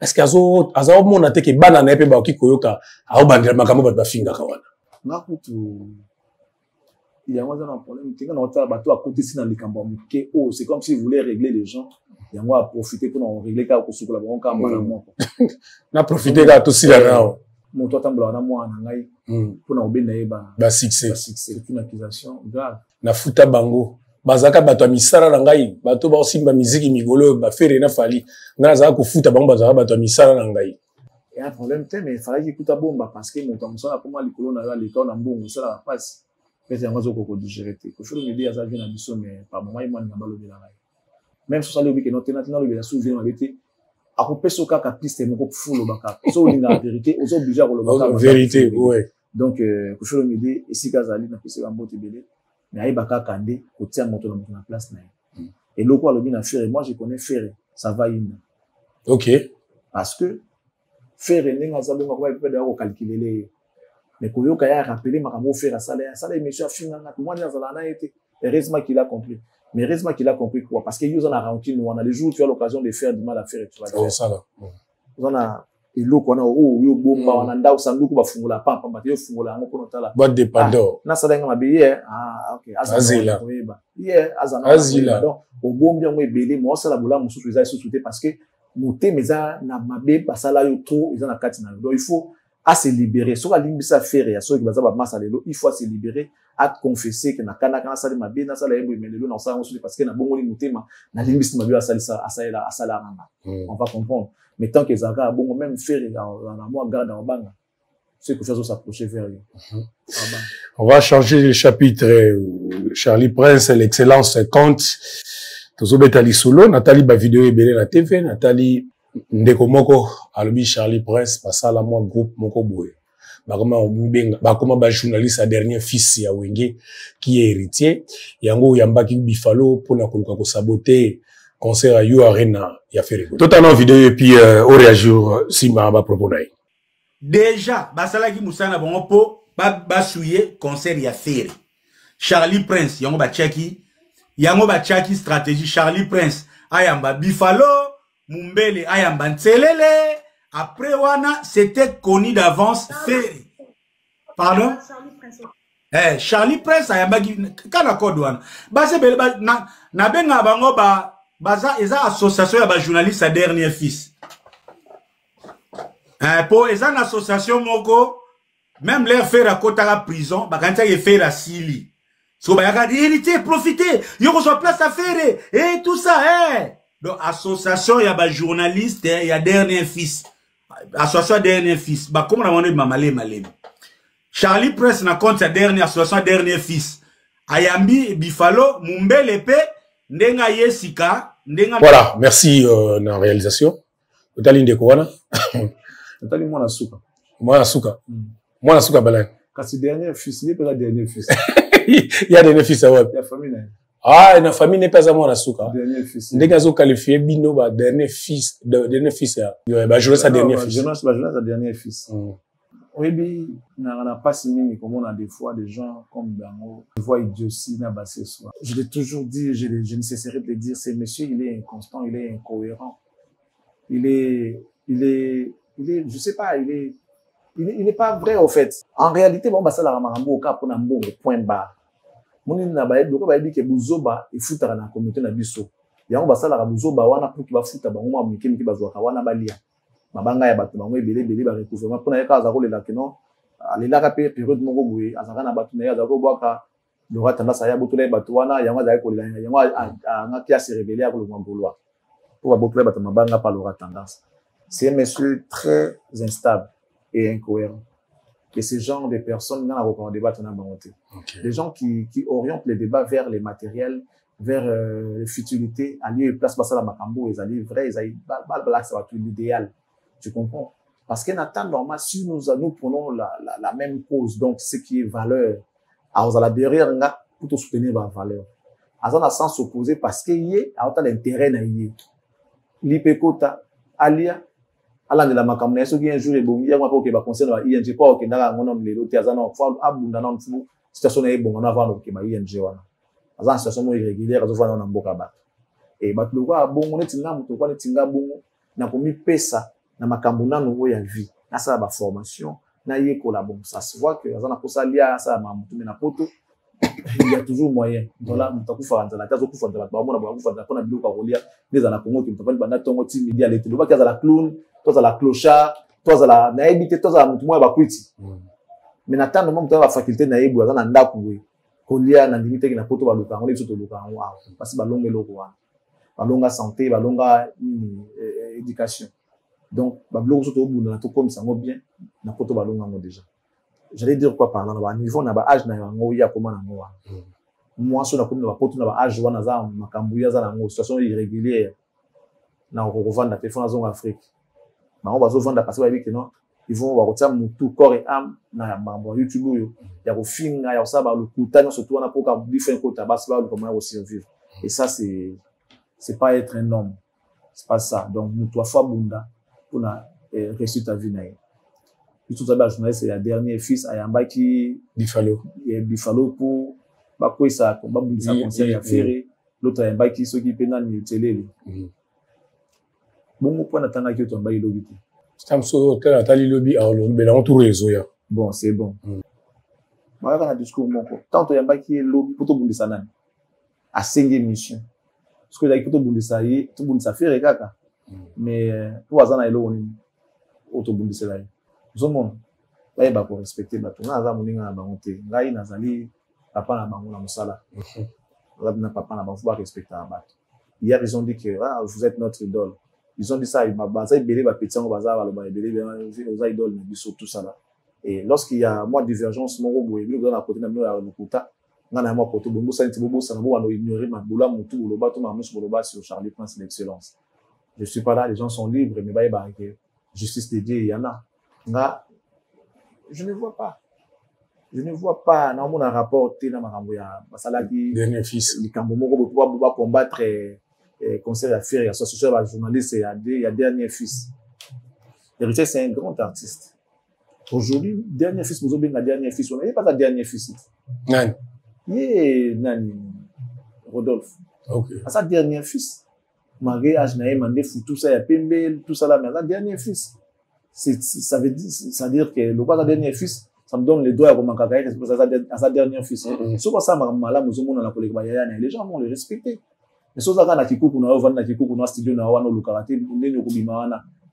est-ce que azo mona te ke bana na epe ba ki koyoka ao bandira makambo ba finga kawana ngakutu il y a un problème quand on t'a bateau à côté si dans les camps c'est comme si vous voulez régler les gens il y a moi profiter pour en régler car pour collaborer quand on na profiter là tout si là mon toi tambla na moi na ngai pour na obena ba succès c'est une accusation grave na futa bango bazaka bato misara na ngai bato ba osimba musique migolo ba fere na fali ngana za ko futa bango bazaka bato misara na ngai et un problème mais il fallait qu'il écoute bomba parce que mon temps ça comment les colons na l'école na mbongo ça la passe mais c'est un oiseau qu'on peut gérer que je veux me dire ça vient à biso mais par moment il m'a n'abalo de la même si ça le week-end non le souvient habité à couper ce cas piste mon coup fou le baka so la vérité aux obligés à le baka vérité ouais donc que je veux me dire ici Kazali na piste en botte belé mais aïe baka kandé ko tient moto na place na et le quoi le bien à faire moi je connais faire ça va in OK parce que faire n'enga za bonga quoi il peut d'avoir calculer les mais koyoka ya rappeler makambo faire ça émission finga na moi dans la été heureusement qu'il a compris mais heureusement qu'il a compris quoi parce que ils ont la routine on a les jours tu as l'occasion de faire du mal à faire tu vois ça là on a ilo kona yo bomba wana ndao sanduku bafungula pampa yo fungula ngo kono tala boîte de Pandore na salenga mabiye OK azila azila donc au bombi ngo ebele mo sala bola mususu eza sous-souté parce que moté meza na mabe basala yo trop ils ont la carte na donc il faut à se libérer. Soit la ligne ça faire et à ceux qui bazaba masse à l'élo, il faut se libérer a confessé que na kana kana sali mabe na sala yebo melelo na sala ngosu parce que na bongoli mutema na limbisi mabe asali asala mama. On va comprendre. Mais tant que Zaka bon même faire na moi garde en banga. C'est quelque chose à s'approcher vers lui. On va changer le chapitre. Charlie Prince, l'excellence compte. Tozobetali solo, Nathalie ba vidéo ebele na TV, Nathalie ndeko moko alobi Charlie Prince pasala moi groupe moko boye. Bakoma ba journaliste a dernier fils ya Wenge qui est héritier. Yango yambaki bifalo pour na koluka ko saboter concert à You Arena ya Ferrego. Tout en vidéo et puis au réagir si ma ba propos naï. Déjà, basalaki musana bon po ba souiller concert ya Ferré. Charlie Prince yango ba chaki stratégie Charlie Prince ayamba bifalo Mumbele ayamba ntelele. Après wana c'était connu d'avance Ferré. Pardon? Charlie Prince ayamba kana code wana. Base bele na benga bango baza eza association ya ba journaliste à dernier fils. Pour eza une association moko même leur faire à côté la prison bakanta ye faire à Sili. So ba yaka hérité profiter, yo ko so place à faire et tout ça Donc association ya ba journaliste ya dernier fils. Association dernier fils. Ba comment on dit malé. Charlie Press na compte ya dernier association dernier fils. Ayambi Bifalo Mumbele pe ndenga yesika ndenga. Voilà, merci na réalisation. Otali ndeko wana. Otali mwana suka. Mwana suka balai. Kasi dernier fils, il est pas dernier fils. Il y a dernier fils à ouais. Il y a famille là. Ah, na famille n'est pas à mwana suka. Dernier fils. Ndenge zo qualifier bino ba dernier fils ya. Yo ba jouer sa dernier fils. Jonas ba jouer sa dernier fils. Oui, n'a pas signé comme on a des fois des gens comme Bango, des fois idiotie n'a pas ce soir. Je l'ai toujours dit, je ne cesserai de le dire, ce monsieur, il est inconstant, il est incohérent. Il est, je sais pas, il n'est pas vrai, au fait. En réalité, bon, bah, ça, la ramarambo, au cas, pour un bon point barre. Mon n'a pas dit que Bouzoba, il fout à la communauté na biso. Yango, bah, ça, la Bouzoba, wana, pour qu'il va foutre à Bango, mais qui va jouer à wana balia. Mabanga ya bato bango ebele ba recouvrement pona yaka azako le lakino alela ka pe période moko boye azaka na bato na azako bwaka lora tendance ya boto na bato wana yango azaka ko le yango anga kia se révéler à le mboloa pour boto na bato mabanga pa lora tendance. C'est un monsieur très instable et incohérent. Et ce genre de personnes dans la débat na bangote. Les gens qui orientent les débats vers les matériels, vers les futilités, allier place passer la makambo, ils allaient vrai, ils allaient bal ça va tout l'idéal. Tu comprends? Parce qu'en temps normal, si nous prenons la même cause, donc ce qui est valeur, alors à la derrière, pour te soutenir la valeur. À un sens opposé, parce qu'il y a l'intérêt na y l'ipekota, alia, ala de la makamne, ce qui est un jour est bon, il y a un peu qui va concerner la ING, pas au n'a mon homme, les lotés, à un fois, abondamment, situation est bon, on a vu que ma ING, à un situation irrégulière, à un fois, on a un bokabat. Et, bah, le roi, bon, on est tinga, on est tinga, bon, n'a pas mis pesa. Na makambo nanu ya vie na ça ba formation na yeko la bon ça se voit que azana kosa lia ça mamutu na poto il y a toujours moyen dola mutakufa nzala tazo kufa nzala ba mona ba kufa nzala pona biluka kolia les ana kongo mutapani banda tongo ti media lete do ba kaza la clown toza la clochard toza la na ebité toza mutu moya ba kwiti mais na tando mutu ba faculté na ebu azana ndaku we kolia na limite ki na poto ba luka ngoli soto luka wa parce que ba longa loko wa ba longa santé ba longa éducation. Donc, bablo soto bu na to comme ça ngo bien na poto balonga ngo déjà. J'allais dire quoi par là na niveau na ba âge na ngo ya comment na ngo wa. Moi so na comme na poto na ba âge wana za makambu ya za na ngo situation irrégulière. Na ko vendre téléphone en Afrique. Na on va so vendre parce que non, ils vont voir ça mutu corps et âme na mambo YouTube yo. Ya ko finga ya ça ba le kutana surtout na poka different kota bas ba comment survivre. Et ça c'est pas être un homme. C'est pas ça. Donc nous toi fois bunda on a reçu ta vie naïe. Tout ça, c'est la dernière fils à Yamba qui Bifalo pour Bakoui ça, comme Babou ça conseille à faire. L'autre à Yamba qui s'occupe d'un ni télé. Bon, point d'attendre que tu embailles lobby. C'est un peu tel atali lobby à l'on mais là on tourne réseau ya. Bon, c'est bon. Moi quand on a discours mon quoi. Tant que Yamba qui est lobby pour tout bondi ça nan. À 5e mission. Parce que là pour tout bondi ça y, tout bondi ça fait kaka. Mais pour azana elo oni autobundi cela nous sommes là ba ko respecter ba tuna za muninga na bangote ngai nazali papa na bango na musala. Papa na bango, faut pas respecter la batte. Hier, ils ont dit que vous êtes notre idole. Ils ont dit ça, ils m'ont belé, petit, on va aux idoles, tout ça là. Et lorsqu'il y a moins de divergence, mon robot est venu dans la côté de la Nukuta. On a un côté de ça, on a ignoré ma boula, mon tout, le bateau, ma mousse, le bas sur Charlie Prince d'excellence. Je suis pas là, les gens sont libres, mais bah, justice de Dieu, il y en a. Là, je ne vois pas. Je ne vois pas, non, mon rapport, dans ma rambouya, dernier fils. Les Cambomoro, pour pouvoir combattre, conseil à faire, association à journaliste, il y a dernier fils. Héritier, c'est un grand artiste. Aujourd'hui, dernier fils, vous avez un dernier fils. On n'a pas de dernier fils. Nani? Nani? Rodolphe. Ok. À sa dernier fils. Mariage, naïe, mandé, tout ça, il y a Pembel, tout ça là, mais à sa dernier fils. Ça veut dire que le pas de dernier fils, ça me donne les doigts à sa dernier fils. C'est pour ça, les gens vont le respecter. Mais si on a un studio,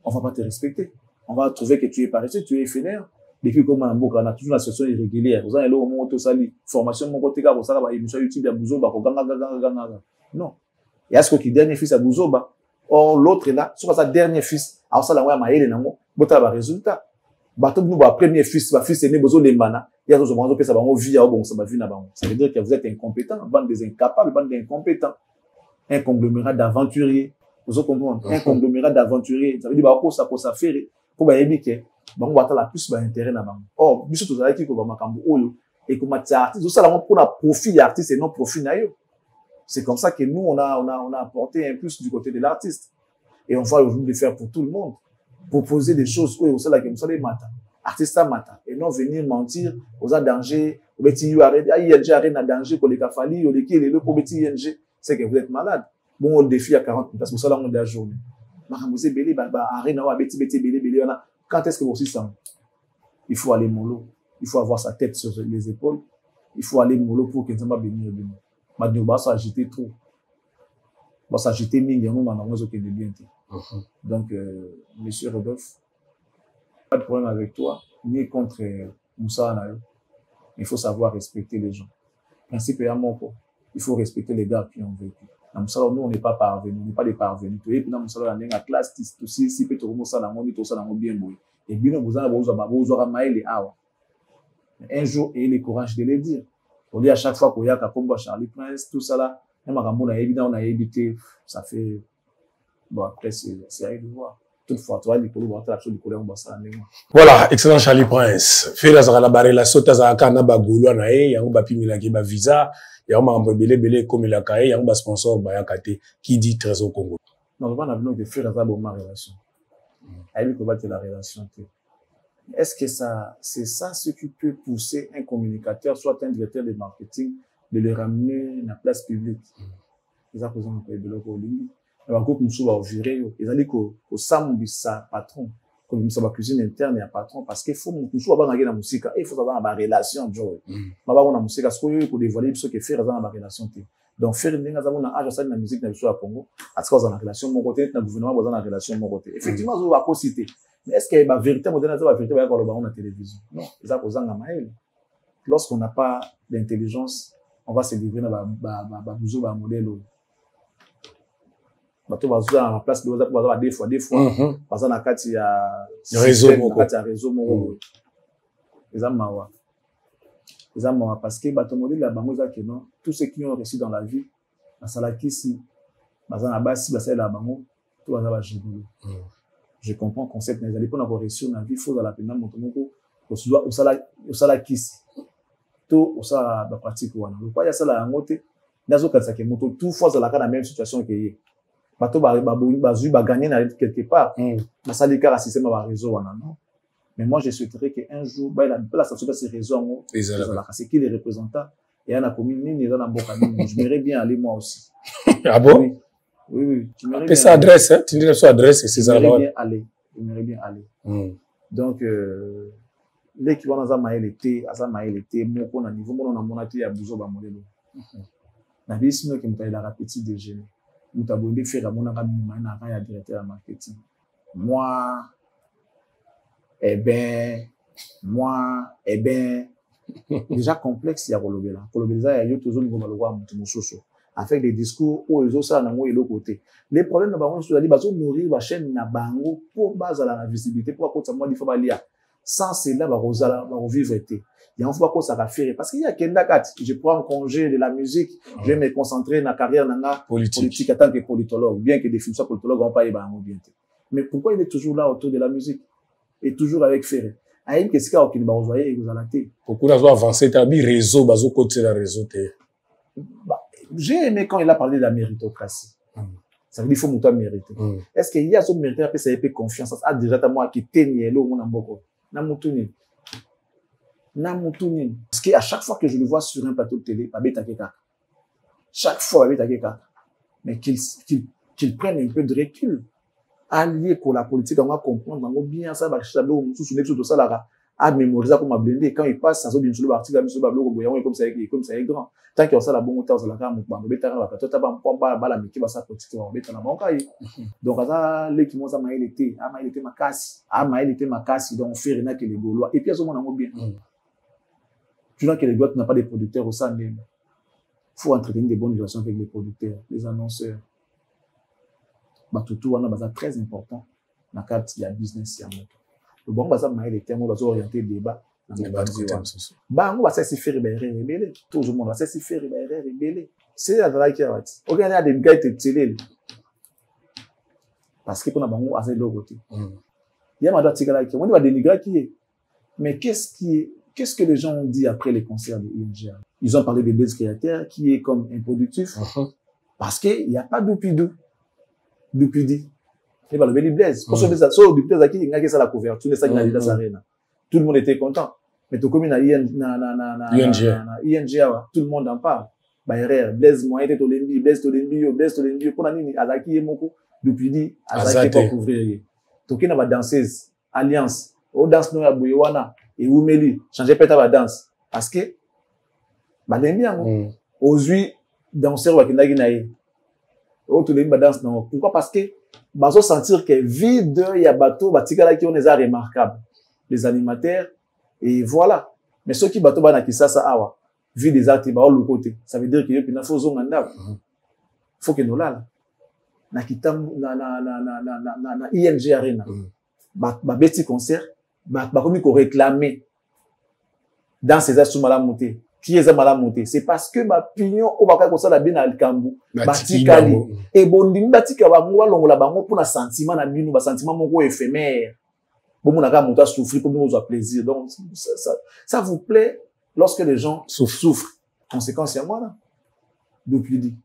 on va pas te respecter. On va trouver que tu es paresseux, tu es éphémère. Depuis comme un bouc, on a toujours une situation irrégulière. Vous avez le moment où sali formation mon côté car vous savez émission YouTube à Bouzoba non. Et est-ce que dernier fils à Bouzoba or l'autre est là sur sa dernier fils alors ça la ouais maïle nango bota ba résultat bato nous ba premier fils ba fils aîné bozo lembana il y a d'autres moments que ça va vie à bon ça va vie na ba ça veut dire que vous êtes incompétent bande des incapables bande d'incompétents un conglomérat d'aventuriers vous comprenez un conglomérat d'aventuriers ça veut dire ba ko ça faire pour ba ébiquer bango batala plus ba intérêt na bango or biso to zala ki ko ba makambo oyo et comme artiste ça la pour la profit artiste et non profit na yo. C'est comme ça que nous on a apporté un plus du côté de l'artiste et on va aujourd'hui le faire pour tout le monde, proposer des choses où ça la comme ça les mata artiste mata et non venir mentir aux danger au petit you arrête ING arrête na danger pour les kafali ou les qui le pour petit ING c'est que vous êtes malade bon on défi à 40 parce que ça là on est la journée makambo c'est belé ba arrête na wa beti belé on a. Quand est-ce que vous aussi ça? Il faut aller mollo. Il faut avoir sa tête sur les épaules. Il faut aller mollo pour que ça va venir. Maintenant, on va s'agiter trop. On va s'agiter millions de bien. Donc, monsieur Rodolphe, pas de problème avec toi, ni contre Moussa Anayo. Il faut savoir respecter les gens. Principe est à mon corps. Il faut respecter les gars qui ont vécu. Dans Moussa, nous, on n'est pas parvenus, on n'est pas des parvenus. Et puis, dans Moussa, on est en classe, si peut-être Moussa, on est tout ça, on est bien beau. Et bien, vous avez un jour, ayez le courage de le dire. On dit à chaque fois qu'il y a Kakomba, Charlie Prince, tout ça là, même à Ramon, on a évité, ça fait, bon, après, c'est à y de voir. Toutefois, toi, voilà, excellent Charlie Prince. Fait la barre la sota za kana ba golo na e yango ba pimila ki ba visa yango ma mbo belé comme la kae yango ba sponsor ba yakate qui dit Trésor Congo. Non, on a besoin de faire la bonne relation. Avec le battre la relation. Est-ce que c'est ça ce qui peut pousser un communicateur, soit un directeur de marketing, de le ramener à la place publique? Ils ont besoin de le coller. Il y a un groupe qui va virer. Ils ont dit qu'au samedi, ça patron, comme ça va cuisine interne, il y a patron, parce qu'il faut que soit dans la musique, il faut avoir une relation, Joe. Ma ba on musique, parce que pour dévoiler ce que faire dans la relation. Donc faire une dingue, on a âge ça de la musique dans le Congo, à ce qu'on a dans la relation mon côté, dans le gouvernement dans la relation mon côté. Effectivement, on va citer. Mais est-ce qu'il y a une vérité moderne, la vérité va y avoir le baron de la télévision? Non, ils ont posé un mail. Lorsqu'on n'a pas d'intelligence, on va se livrer dans un modèle. Bato bazwa na place de bazwa des fois bazwa na kati ya réseau moko ezamawa parce que bato modèle la bango za que non tous ceux qui ont réussi dans la vie basala kisi bazwa na basi basala la bango to bazwa ba jibulu. Je comprends concept mais allez pour avoir réussi dans la vie faut dans la peine moto moko osala kisi to osala ba pratique wana le pas ya sala ngote nazo katsa ke moto tout fois dans la même situation que yi bato ba gagner quelque part ça les cas système ba réseau wana non mais moi je souhaiterais que un jour ba la place sur ces réseaux c'est qui les représentants et on a commune ni dans la boca je m'aimerais bien aller moi aussi. Ah bon? Oui tu ça adresse hein tu dis ça adresse c'est ça là. J'aimerais bien aller donc les qui vont dans amael été moko na niveau mona na monati ya buzo ba modelo na bisino qui me la petit déjeuner. Nous avons fait la monnaie à directeur de marketing. Moi, Déjà complexe, il y a Kolobela. Kolobela, il y a toujours une avec des discours où ils ont ça dans l'autre côté. Les problèmes, c'est qu'ils nourrir la chaîne na bango pour baser la visibilité, pour que ça moi, il faut pas lire. Sans cela, va vivre été. Il y a un fois que ça va faire. Parce qu'il y a Kenda Kat, je prends un congé de la musique, je vais me concentrer dans la carrière politique en tant que politologue, bien que des films soient politologues, on va pas y aller bien. Mais pourquoi il est toujours là autour de la musique? Et toujours avec Ferré? Qu'est-ce qu'il y a qui va envoyer et vous allez pourquoi la joie avancée, t'as mis réseau, bazo côté la réseau, j'ai aimé quand il a parlé de la méritocratie. Ça veut dire qu'il faut monter mériter. Est-ce qu'il y a ce mérite après ça y a confiance? Ah, déjà, t'as moi qui t'es nié, l'eau, mon amboko. Namoutounin. Parce qu'à chaque fois que je le vois sur un plateau de télé, chaque fois, mais qu'il prenne un peu de recul. Allié pour la politique, on va comprendre, on va bien ça, à mémoriser comme à blender. Quand il passe, ça se bien sur le article, comme ça est grand. Tant qu'il y a ça, la bonne hauteur, ça la gamme, on va mettre la carte, on va la mettre, ça politique, on va mettre la banque. Donc, ça, les qui m'ont ça, il était ma casse, donc, on fait rien que les Gaulois. Et puis, à ce moment, on va bien. Tu vois que les Gaulois n'ont pas des producteurs au sein même. Il faut entretenir des bonnes relations avec les producteurs, les annonceurs. Tout on a très important dans le cadre de la business. Le bon bazar maïs les termes, on va orienter le débat. On va s'y faire rebelle. Tout le monde va s'y faire rebelle. C'est la vraie qui a été. Regardez à des gars qui étaient parce qu'on a bango assez de l'autre côté. Il y a madame Tigala qui on va dénigrer qui est. Mais qu'est-ce que les gens ont dit après les concerts de INGA? Ils ont parlé de Blaise Créateur qui est comme improductif parce qu'il n'y a pas d'oupidou. Depuis dit, il va le béni Blaise. Pour sauver ça, depuis Blaise, il y a ça la couverture, ça qui n'a pas arena. Tout le monde était content. Mais tout comme il y a INGA, tout le monde en parle. Blaise, moi, était Tolembi, Blaise Tolembi, pour l'année, Azaki et Moko, depuis dit, Azaki pour couvrir. Toki n'a pas danseuse, alliance, au danse nous à Bouyowana, et Oumeli, changer peut-être la danse. Parce que, aux yeux, danseurs, Wakinaginaï. Pourquoi? Parce que bazo sentir que vide il y a bateau batikala qui on les a remarquables les animateurs et voilà mais ceux qui bateau bana qui ça awa vide des artistes ba le côté ça veut dire que yo pina faut zonga faut que nous là na kitam na ING Arena ba petit concert ba comme qu'on réclamer dans ces assoumala la montée qui est mal monté c'est parce que ma pignon au baka ko sala bien al kambu batikali et bondi batika ba mo longola bango pour na sentiment na bino ba sentiment moko éphémère bon mon aka monta souffrir pour nous avoir plaisir donc ça vous plaît lorsque les gens souffrent conséquence à moi là depuis dit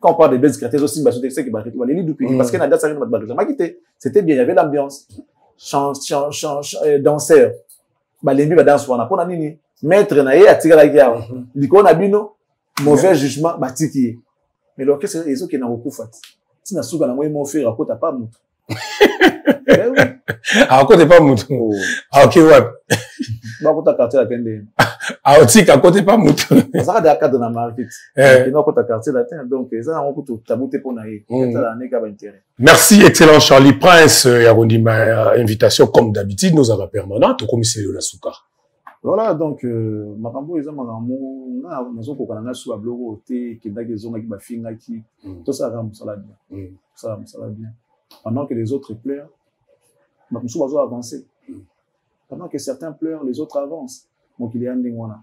quand on parle de Blaise Créateur aussi bah c'est que bah les depuis parce que na date ça ne m'a quitté c'était bien il y avait l'ambiance danseur bah les ba danse wana pour na nini maître naïe attirer la guerre. L'icône a bino mauvais jugement batiki. Mais l'orchestre les autres qui n'ont pas fait. Si na souga na moi mon frère à côté pas moutou. À côté pas moutou. Ah ok ouais. Ba côté quartier la tende. Ah aussi à côté pas moutou. Ça a cadre dans market. Et non côté quartier la tende donc ça on peut tabouter pour naïe. Ça la n'est qu'à intérêt. Merci excellent Charlie Prince Yarondi ma invitation comme d'habitude nous avons permanente au commissaire la Souka. Voilà, donc, makambo eza makambo na nazo kokana sur la blogo te kenda ke zonga ki ba finga ki tout ça va musala bien. Ça va musala bien. Pendant que les autres pleurent, makambo bazo avancer. Pendant que certains pleurent, les autres avancent. Donc il y a un dingwana.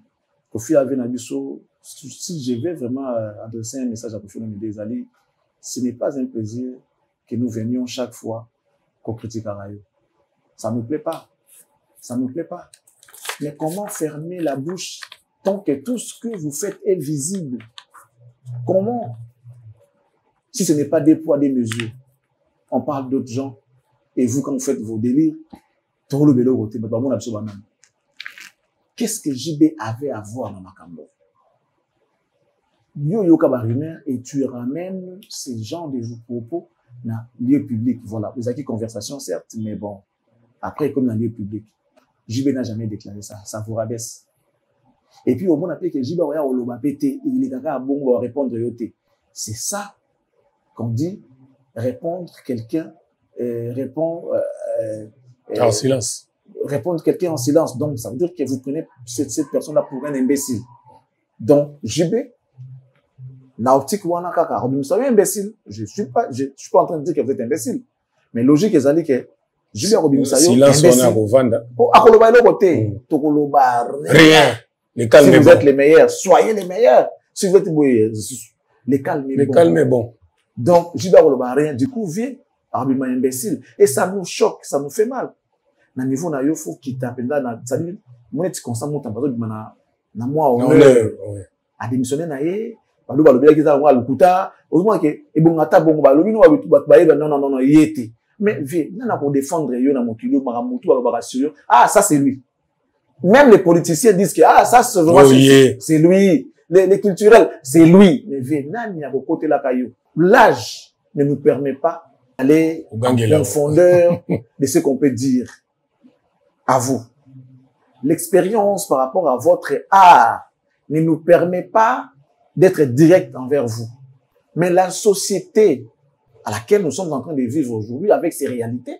Kofi avait na biso si je vais vraiment adresser un message à Kofi des alliés, ce n'est pas un plaisir que nous venions chaque fois qu'on critique Arayo. Ça ne me plaît pas. Ça ne me plaît pas. Mais comment fermer la bouche tant que tout ce que vous faites est visible? Comment? Si ce n'est pas des poids, des mesures. On parle d'autres gens. Et vous, quand vous faites vos délires, qu'est-ce que JB avait à voir dans Makambo? Et tu ramènes ces gens de vos propos dans le lieu public. Voilà. Vous avez une conversation, certes, mais bon. Après, comme dans le lieu public. JB n'a jamais déclaré ça. Ça vous rabaisse. Et puis, au moins, après que JB a pété, il est à bon répondre yoté. C'est ça qu'on dit répondre quelqu'un, répond, en silence. répondre quelqu'un en silence. Donc, ça veut dire que vous prenez cette personne-là pour un imbécile. Donc, JB, Naoptique Wanakaka, vous savez imbécile. Je suis pas en train de dire que vous êtes imbécile. Mais logique, c'est que JB Robinsayo, silence, on a Rovanda. Oh, Akoloba est côté. Tokoloba, rien. Si vous êtes les meilleurs, soyez les meilleurs. Si vous êtes les calmes est bon. Donc, JB Akoloba, rien. Du coup, viens, Arbima imbécile. Et ça nous choque, ça nous fait mal. Na niveau na yo faut quitter penda na ça dit moi tu constant monta bazo na moi honneur a démissionner na ye balo balobi ki za wa lukuta ozuma ke ebongata bongo balobi no ba non yete mais vie na pour défendre yo na mokilo maramutu ba sur ah ça c'est lui. Même les politiciens disent que ah ça c'est vraiment c'est lui, les culturels c'est lui, mais vie nani ya côté la caillou. L'âge ne nous permet pas d'aller en profondeur de ce qu'on peut dire. À vous. L'expérience par rapport à votre art ne nous permet pas d'être direct envers vous. Mais la société à laquelle nous sommes en train de vivre aujourd'hui avec ces réalités,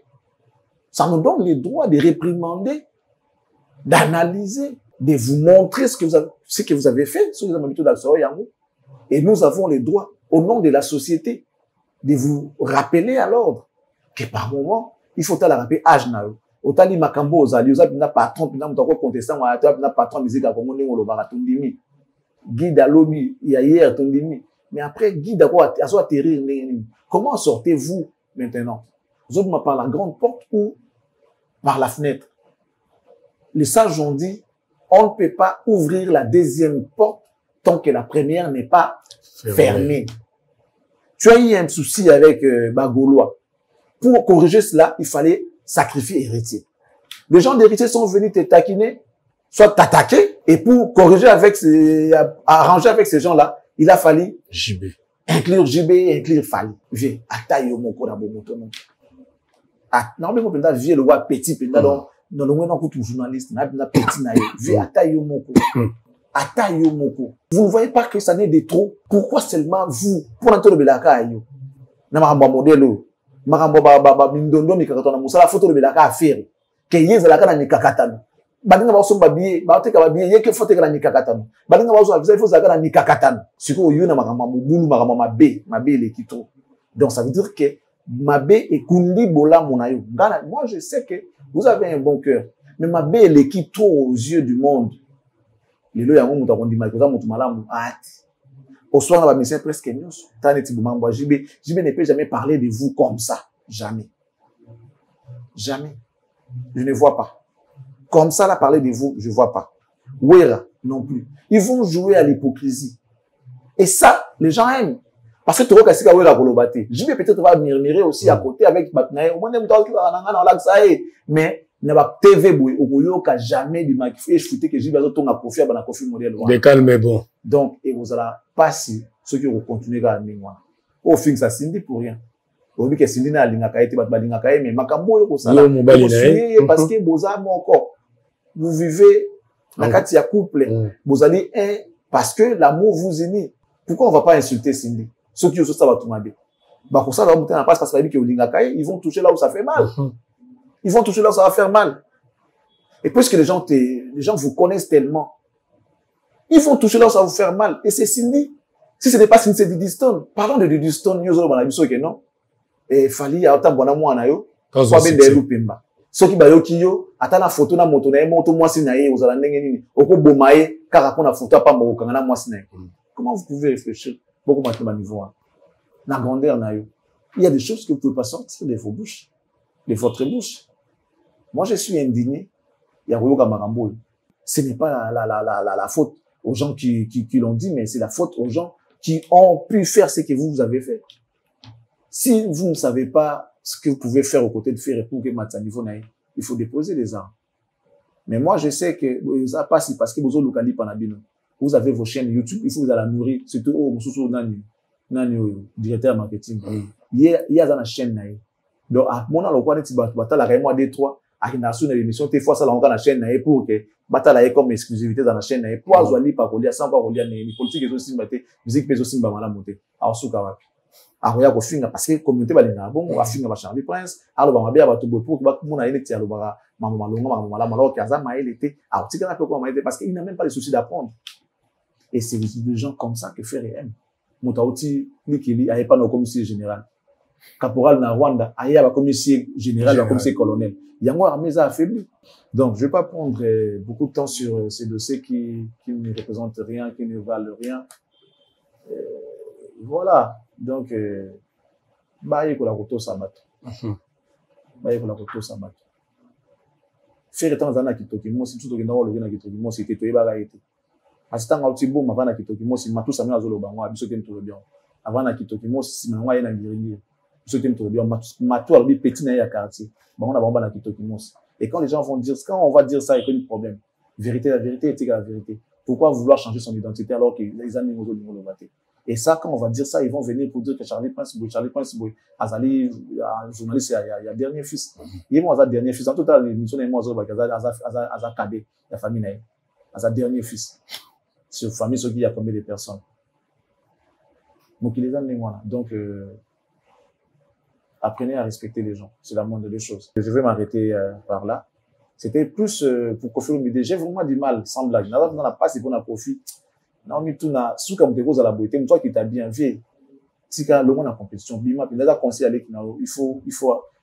ça nous donne le droit de réprimander, d'analyser, de vous montrer ce que vous avez fait sur les habitudes d'action. Et nous avons le droit, au nom de la société, de vous rappeler à l'ordre que par moment, il faut la rappeler âge nao. Otali makambo ozali ozapina patron pina mutako contestant wa atapina patron musique akongo ndingo lo baratundimi guide alobi ya hier tundimi mais après guide à quoi aso atterrir comment sortez-vous maintenant vous êtes par la grande porte ou par la fenêtre. Les sages ont dit on ne peut pas ouvrir la deuxième porte tant que la première n'est pas fermée. Tu as eu un souci avec Bagolois. Pour corriger cela, il fallait sacrifier héritier. Les gens d'héritier sont venus te taquiner, soit t'attaquer, et pour corriger arranger avec ces gens-là, il a fallu inclure JB, inclure Fali. Viens, attaque au moko na bomoto non. Normalement, pendant vieux le roi petit, pendant dans le moment où tout journaliste n'a petit na viens attaque au moko. Attaque au moko. Vous ne voyez pas que ça n'est de trop. Pourquoi seulement vous pour entrer le belaka yo? Na maramba modèle. Makambo ba mindondo mikakatana musala photo le belaka affaire ke yezalaka na mikakatano balinga ba somba biye ba teka ba biye yeke photo ka na mikakatano balinga ba so avisa faut zaka na mikakatano siko yo na makambo mubulu makambo mabe le kito. Donc ça veut dire que mabe et kundi bola monayo ngana. Moi je sais que vous avez un bon cœur mais mabe le kito aux yeux du monde lelo yango muta kondima ko za mutu malamu ati. Au soir, on va me presque mieux. JB ne peut jamais parler de vous comme ça. Jamais. Jamais. Je ne vois pas. Comme ça, là, parler de vous, je ne vois pas. Ouera, non plus. Ils vont jouer à l'hypocrisie. Et ça, les gens aiment. Parce que tu vois que Ouera Kolobate. JB peut-être va murmurer aussi à côté avec Batnae. Mais il n'y a pas TV boué. Au bout de jamais du maquillage. Je foutais que JB a ton profit à Banakofi modèle. Des calmes, bon. Donc, et vous allez passer ceux qui vont continuer à mémoire. Au fin, ça s'indi pour rien. Vous voyez que Cindy n'a pas été mais Makambo est pour ça. Parce que vous avez encore. Vous vivez dans un couple. Vous allez parce que l'amour vous unit. Pourquoi on ne va pas insulter Cindy? Ceux qui ont ça va tout mal. Bah, pour ça, parce que ils vont toucher là où ça fait mal. Ils vont toucher là où ça va faire mal. Et puisque les gens vous connaissent tellement, ils vont toucher là où ça va vous faire mal. Et c'est Cindy. Si ce n'est pas Cindy, c'est Didi Stone. Parlons de Didi Stone, non? Et Fali, il y a autant de bonhommes à yo. Pas bien de l'oupimba. Ceux qui baillent kiyo, attends la photo na moto na moto moi sinaye, vous allez n'engager. Oko bomaye, car la photo pas mo kangana moi sinaye. Comment vous pouvez réfléchir? Beaucoup maintenant niveau. La grandeur na yo. Il y a des choses que vous pouvez pas sortir de vos bouches, de votre bouche. Moi, je suis indigné. Il y a Royoga Marambo. Ce n'est pas la faute aux gens qui l'ont dit, mais c'est la faute aux gens qui ont pu faire ce que vous avez fait. Si vous ne savez pas ce que vous pouvez faire aux côtés de faire pour que Matsanivo n'aille, il faut déposer les armes. Mais moi, je sais que ça passe parce que vous avez localisé Panabino. Vous avez vos chaînes YouTube, il faut vous la nourrir. Surtout au directeur marketing. Il y a dans la chaîne. Donc, à mon avis, on a des trois. À une nation d'émission, des fois, ça l'a la chaîne pour que bataille comme exclusivité dans la chaîne. Pour avoir pas relié, sans pas relié, les politiques et aussi, musique, mais aussi, monter. Alors, aroya ko finga parce que communauté balinga bon on va finga ba Charlie Prince alors ba mabia ba to pour ba mona ile tia lo ba mama malonga mama mala malo ki azama ile était alors tika na peu comment était parce qu'il n'a même pas le souci d'apprendre et c'est des gens comme ça que Ferré aime Moutauti Nikili aye pas no commissaire général caporal na Rwanda aye ba commissaire général ba commissaire colonel yango armée ça affaibli donc je vais pas prendre beaucoup de temps sur ces dossiers qui ne représentent rien qui ne valent rien voilà donc baye ko la koto sabato baye ko la koto sabato faire temps zana kitoki mo si tuto kindawo lo na kitoki mo si teto yeba gaite asitanga uti bo mavana kitoki mo si matu samina zolo bango abiso tem to bien avana kitoki mo si manwa yena ngiringi biso tem to bien matu alobi petit na ya quartier bango na bango na kitoki mo et quand les gens vont dire quand on va dire ça il y a un problème vérité la vérité est égale à la vérité pourquoi vouloir changer son identité alors que les amis nous ont voté. Et ça, quand on va dire ça, ils vont venir pour dire que Charlie Prince, Azali, journaliste, il y a dernier fils. Il y a un dernier fils. En tout cas, l'émission est moi, Azali Kadé, la famille, Azali dernier fils. Sur famille, il y a combien de personnes? Donc, il les a mis moi. Donc, apprenez à respecter les gens. C'est la moindre des choses. Je vais m'arrêter par là. C'était plus pour confirmer l'idée. J'ai vraiment du mal, sans blague. On n'a pas si bon à profit. Non, mais tout n'a, sous comme des roses à la beauté, toi qui t'as bien vu, si quand le monde en compétition, bima, puis là, conseil aller, il faut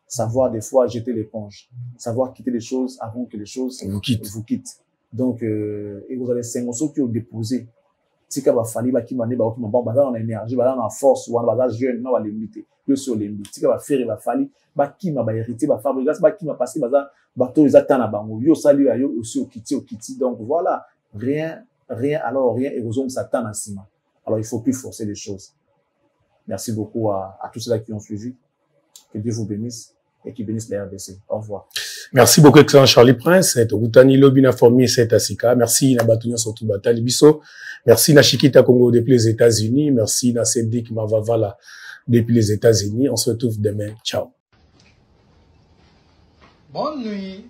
savoir des fois jeter l'éponge, savoir quitter les choses avant que les choses vous quittent. Donc, et vous avez 5 morceaux qui ont déposé. Si quand va falloir, bah, qui m'a dit, bah, on a énergie, bah, on a force, ou on a jeune, on va limiter, que sur les limites. Si quand va faire, il va falloir, bah, qui m'a hérité, bah, fabriquer, bah, qui m'a passé, bah, tous les attentes à bango, yo, salut, yo, aussi, au kiti. Donc, voilà, rien, et aux hommes s'attendent à cima. Alors, il faut plus forcer les choses. Merci beaucoup à tous ceux-là qui ont suivi. Que Dieu vous bénisse et qui bénisse la RDC. Au revoir. Merci beaucoup, excellent Charlie Prince. Tokutani Lobina Formi, c'est Asika. Merci, Nabatunia Sotou Batali Biso. Merci, Nashikita Congo depuis les États-Unis. Merci, Nasebdik Mavavala depuis les États-Unis. On se retrouve demain. Ciao. Bonne nuit.